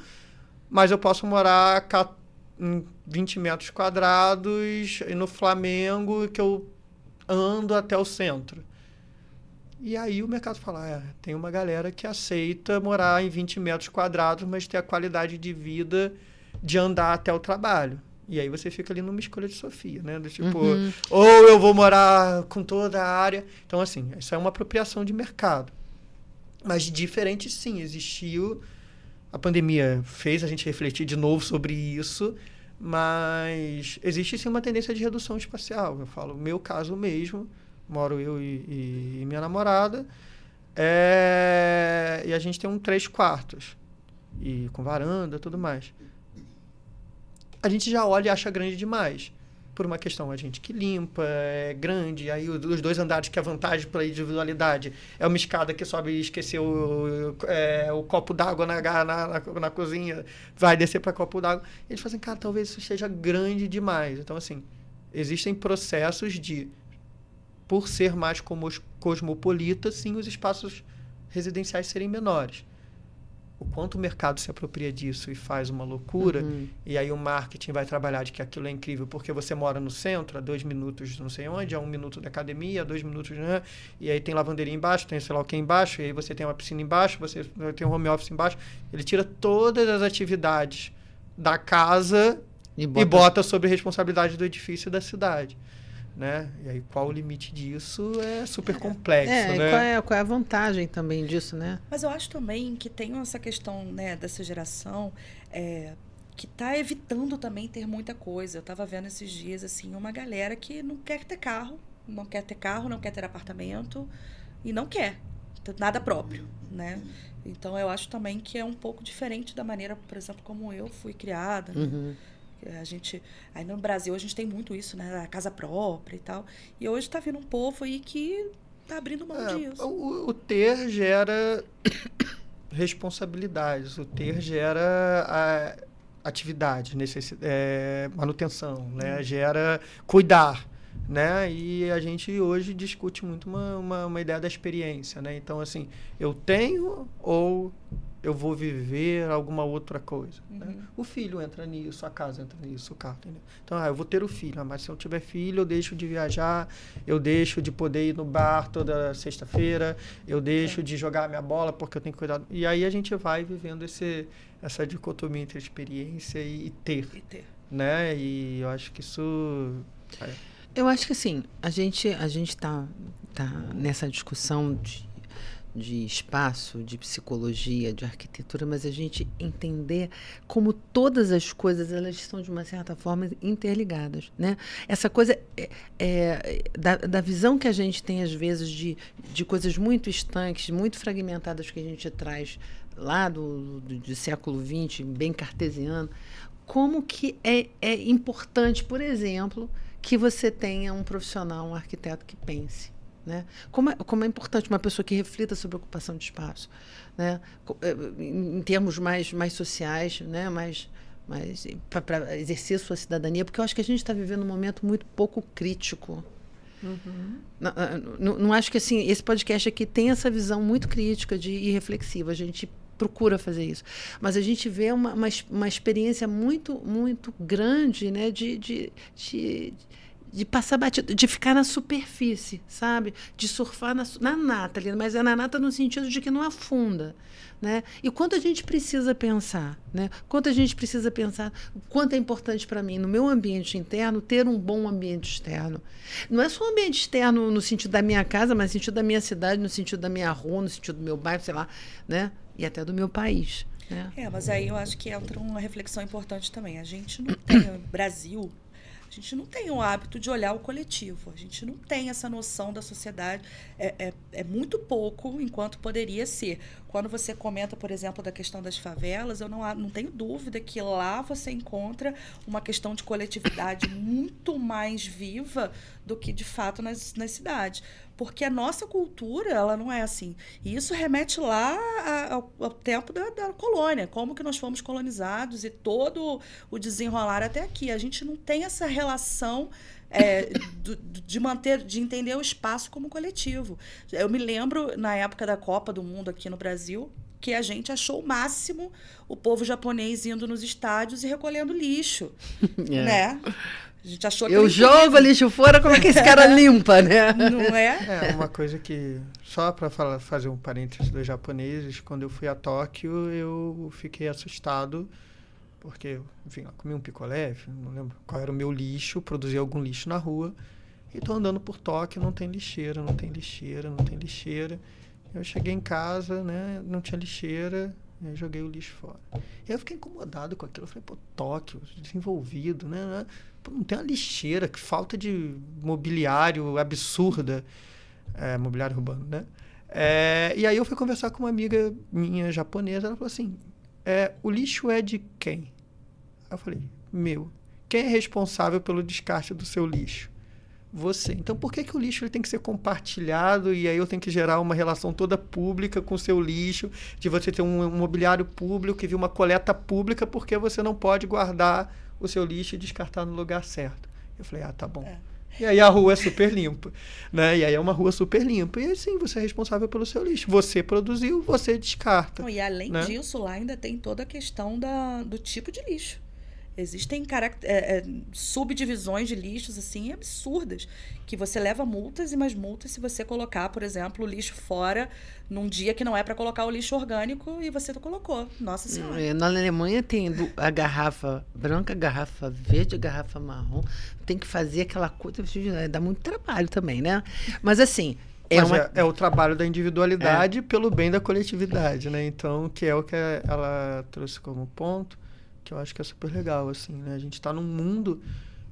Mas eu posso morar em 20 metros quadrados no Flamengo, que eu ando até o centro. E aí o mercado fala, tem uma galera que aceita morar em 20 metros quadrados, mas ter a qualidade de vida de andar até o trabalho. E aí você fica ali numa escolha de Sofia, né? Do tipo, ou eu vou morar com toda a área. Então, assim, isso é uma apropriação de mercado. Mas diferente, sim, existiu... A pandemia fez a gente refletir de novo sobre isso, mas existe, sim, uma tendência de redução espacial. Eu falo, meu caso mesmo... Moro eu e minha namorada. E a gente tem um 3 quartos. E com varanda e tudo mais. A gente já olha e acha grande demais. Por uma questão, a gente que limpa, é grande. Aí os 2 andares, que é a vantagem para a individualidade, é uma escada que sobe e esqueceu o copo d'água na cozinha. Vai descer para copo d'água. E eles falam assim, cara, talvez isso seja grande demais. Então, assim, existem processos de, por ser mais cosmopolita, sim, os espaços residenciais serem menores. O quanto o mercado se apropria disso e faz uma loucura, e aí o marketing vai trabalhar de que aquilo é incrível, porque você mora no centro, a 2 minutos não sei onde, a 1 minuto da academia, a 2 minutos... Né? E aí tem lavanderia embaixo, tem sei lá o que embaixo, e aí você tem uma piscina embaixo, você tem um home office embaixo. Ele tira todas as atividades da casa e bota sobre a responsabilidade do edifício da cidade. Né? E aí, qual o limite disso é super complexo, né? Qual é a vantagem também disso, né? Mas eu acho também que tem essa questão, né, dessa geração que está evitando também ter muita coisa. Eu estava vendo esses dias, assim, uma galera que não quer ter carro, não quer ter apartamento e não quer ter nada próprio, né? Então, eu acho também que é um pouco diferente da maneira, por exemplo, como eu fui criada, né? Aí no Brasil a gente tem muito isso, né? A casa própria e tal. E hoje está vindo um povo aí que está abrindo mão disso. O ter gera responsabilidades, o ter gera atividade, manutenção, né? Gera cuidar, né? E a gente hoje discute muito uma ideia da experiência, né? Então, assim, eu tenho ou eu vou viver alguma outra coisa. Né? O filho entra nisso, a casa entra nisso, o carro, entendeu? Então, eu vou ter o filho, mas se eu tiver filho, eu deixo de viajar, eu deixo de poder ir no bar toda sexta-feira, eu deixo de jogar minha bola porque eu tenho que cuidar. E aí a gente vai vivendo essa dicotomia entre experiência e ter. Né? E eu acho que isso... Eu acho que, assim, a gente tá nessa discussão de espaço, de psicologia, de arquitetura, mas a gente entender como todas as coisas, elas estão, de uma certa forma, interligadas, né? Essa coisa da visão que a gente tem, às vezes, de coisas muito estanques, muito fragmentadas que a gente traz lá do século XX, bem cartesiano, como que é importante, por exemplo, que você tenha um profissional, um arquiteto que pense. Né? Como é importante uma pessoa que reflita sobre a ocupação de espaço, né? Em termos mais sociais, né? mais para exercer sua cidadania, porque eu acho que a gente está vivendo um momento muito pouco crítico. Não acho que assim, esse podcast aqui tem essa visão muito crítica e reflexiva, a gente procura fazer isso, mas a gente vê uma experiência muito, muito grande, né? De passar batido, de ficar na superfície, sabe? De surfar na nata ali, mas é na nata no sentido de que não afunda, né? E quanto a gente precisa pensar, né? Quanto é importante para mim, no meu ambiente interno, ter um bom ambiente externo. Não é só um ambiente externo no sentido da minha casa, mas no sentido da minha cidade, no sentido da minha rua, no sentido do meu bairro, sei lá, né? E até do meu país. Né? Mas aí eu acho que entra uma reflexão importante também. A gente não tem, Brasil... A gente não tem o hábito de olhar o coletivo. A gente não tem essa noção da sociedade. É muito pouco, enquanto poderia ser. Quando você comenta, por exemplo, da questão das favelas, eu não tenho dúvida que lá você encontra uma questão de coletividade muito mais viva do que, de fato, nas cidades. Porque a nossa cultura, ela não é assim. E isso remete lá ao tempo da colônia, como que nós fomos colonizados e todo o desenrolar até aqui. A gente não tem essa relação de entender o espaço como coletivo. Eu me lembro, na época da Copa do Mundo aqui no Brasil, que a gente achou o máximo o povo japonês indo nos estádios e recolhendo lixo, né? A gente achou que eu jogo lixo fora, como é que esse cara limpa, né? Não é? É uma coisa que, só para fazer um parênteses dos japoneses, quando eu fui a Tóquio, eu fiquei assustado, porque, enfim, eu comi um picolé, não lembro qual era o meu lixo, produzia algum lixo na rua, e tô andando por Tóquio, não tem lixeira. Eu cheguei em casa, né, não tinha lixeira, eu joguei o lixo fora. E eu fiquei incomodado com aquilo. Eu falei, Tóquio, desenvolvido, né? Não tem uma lixeira, que falta de mobiliário absurda. Mobiliário urbano, né? E aí eu fui conversar com uma amiga minha japonesa, ela falou assim, o lixo é de quem? Aí eu falei, meu. Quem é responsável pelo descarte do seu lixo? Você. Então, por que o lixo ele tem que ser compartilhado e aí eu tenho que gerar uma relação toda pública com o seu lixo, de você ter um mobiliário público e vir uma coleta pública, porque você não pode guardar o seu lixo e descartar no lugar certo? Eu falei, tá bom. E aí a rua é super limpa, né? E aí é uma rua super limpa. E assim, você é responsável pelo seu lixo. Você produziu, você descarta. Não, e além né? disso, lá ainda tem toda a questão do tipo de lixo. Existem subdivisões de lixos assim absurdas, que você leva multas e mais multas se você colocar, por exemplo, o lixo fora num dia que não é para colocar o lixo orgânico e você colocou. Nossa Senhora. Na Alemanha tem a garrafa branca, a garrafa verde, a garrafa marrom. Tem que fazer aquela coisa, dá muito trabalho também, né? Mas assim, é o trabalho da individualidade pelo bem da coletividade, né? Então, que é o que ela trouxe como ponto, que eu acho que é super legal, assim, né? A gente está num mundo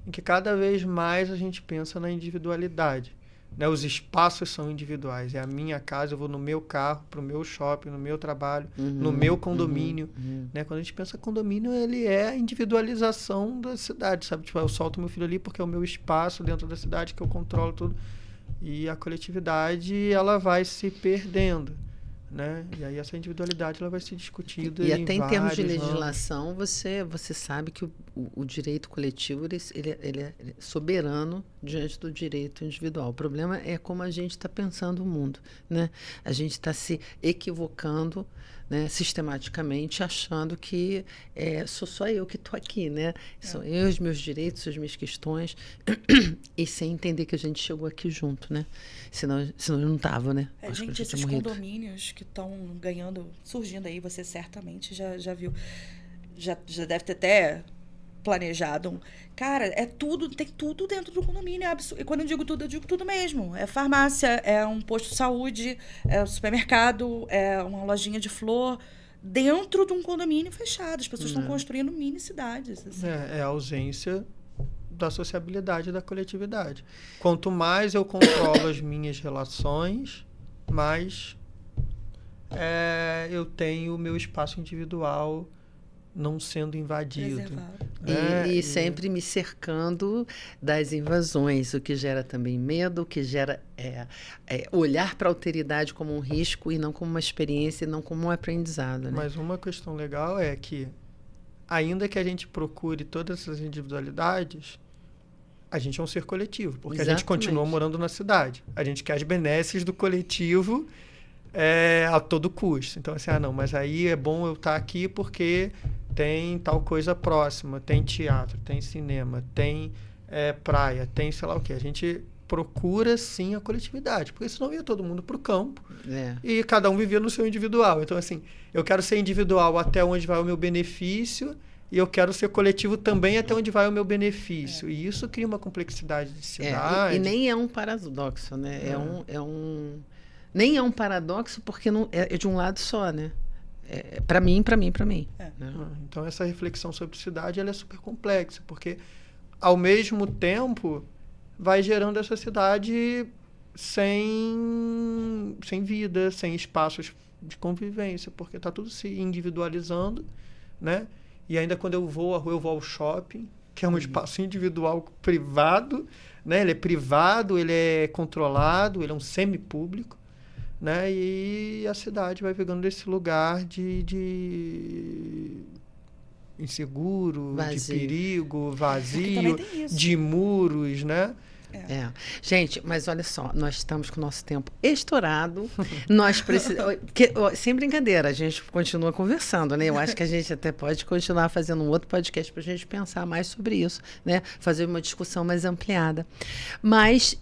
em que cada vez mais a gente pensa na individualidade, né? Os espaços são individuais. É a minha casa, eu vou no meu carro, para o meu shopping, no meu trabalho, no meu condomínio, né? Quando a gente pensa condomínio, ele é a individualização da cidade, sabe? Tipo, eu solto meu filho ali porque é o meu espaço dentro da cidade que eu controlo tudo. E a coletividade, ela vai se perdendo, né? E aí essa individualidade ela vai ser discutida e até em termos de vários legislação você sabe que o direito coletivo ele é soberano diante do direito individual. O problema é como a gente está pensando o mundo, né? A gente está se equivocando, né, sistematicamente, achando que sou só eu que estou aqui, né? São eu, os meus direitos, as minhas questões, e sem entender que a gente chegou aqui junto, né? Senão eu não estava, né? Gente, esses condomínios que estão surgindo aí, você certamente já viu, já deve ter até planejado. Cara, tem tudo dentro do condomínio. É absurdo. E quando eu digo tudo mesmo. É farmácia, é um posto de saúde, é um supermercado, é uma lojinha de flor, dentro de um condomínio fechado. As pessoas estão construindo mini cidades. Assim. É a ausência da sociabilidade da coletividade. Quanto mais eu controlo as minhas relações, mais eu tenho o meu espaço individual não sendo invadido. E sempre me cercando das invasões, o que gera também medo, o que gera olhar para a alteridade como um risco e não como uma experiência, e não como um aprendizado. Né? Mas uma questão legal é que, ainda que a gente procure todas essas individualidades, a gente é um ser coletivo, porque a gente continua morando na cidade. A gente quer as benesses do coletivo a todo custo. Então, assim, não, mas aí é bom eu estar aqui porque tem tal coisa próxima, tem teatro, tem cinema, tem praia, tem sei lá o quê. A gente procura, sim, a coletividade, porque senão ia todo mundo para o campo e cada um vivia no seu individual. Então, assim, eu quero ser individual até onde vai o meu benefício e eu quero ser coletivo também até onde vai o meu benefício. E isso cria uma complexidade de cidade. E nem é um paradoxo, né? Nem é um paradoxo porque não é de um lado só, né? Para mim. Né? Então, essa reflexão sobre cidade ela é super complexa, porque, ao mesmo tempo, vai gerando essa cidade sem vida, sem espaços de convivência, porque está tudo se individualizando, né? E ainda quando eu vou à rua, eu vou ao shopping, que é um espaço individual privado, né? Ele é privado, ele é controlado, ele é um semipúblico, né? E a cidade vai pegando esse lugar de inseguro, vazio. De perigo, vazio, de muros, né? Gente, mas olha só, nós estamos com o nosso tempo estourado. Nós precisamos. Sem brincadeira, a gente continua conversando, né? Eu acho que a gente até pode continuar fazendo um outro podcast para a gente pensar mais sobre isso, né? Fazer uma discussão mais ampliada. Mas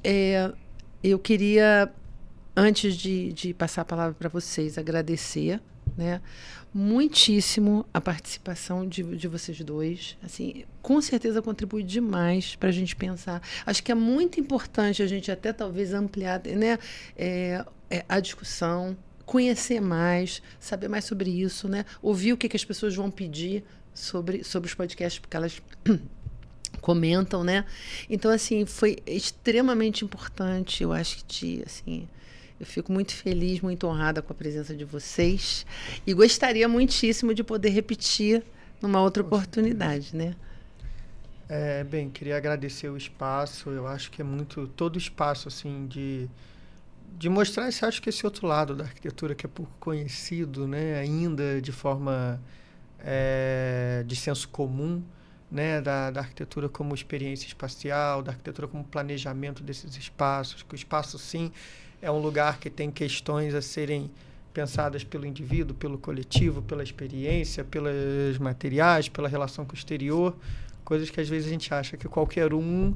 eu queria, antes de passar a palavra para vocês, agradecer, né, muitíssimo a participação de vocês dois. Assim, com certeza contribui demais para a gente pensar. Acho que é muito importante a gente até talvez ampliar, né, a discussão, conhecer mais, saber mais sobre isso, né, ouvir o que as pessoas vão pedir sobre os podcasts, porque elas comentam, né? Então, assim, foi extremamente importante. Eu acho que assim, eu fico muito feliz, muito honrada com a presença de vocês e gostaria muitíssimo de poder repetir numa outra oportunidade, né? Bem, queria agradecer o espaço. Eu acho que é muito todo espaço assim de mostrar acho que esse outro lado da arquitetura que é pouco conhecido, né? Ainda de forma de senso comum, né, da arquitetura como experiência espacial, da arquitetura como planejamento desses espaços, que o espaço, sim, é um lugar que tem questões a serem pensadas pelo indivíduo, pelo coletivo, pela experiência, pelos materiais, pela relação com o exterior, coisas que às vezes a gente acha que qualquer um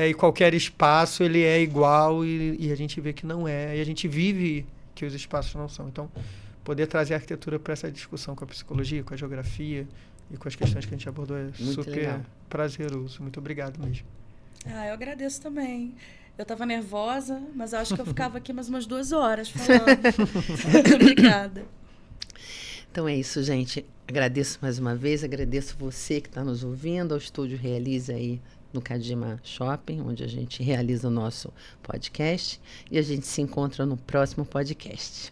e qualquer espaço ele é igual e a gente vê que não é, e a gente vive que os espaços não são. Então, poder trazer a arquitetura para essa discussão com a psicologia, com a geografia e com as questões que a gente abordou é Muito super legal. prazeroso. Muito obrigado mesmo. Eu agradeço também. Eu estava nervosa, mas eu acho que eu ficava aqui mais umas 2 horas falando. Obrigada. Então é isso, gente. Agradeço mais uma vez, agradeço você que está nos ouvindo, ao Estúdio Realiza aí no Kadima Shopping, onde a gente realiza o nosso podcast. E a gente se encontra no próximo podcast.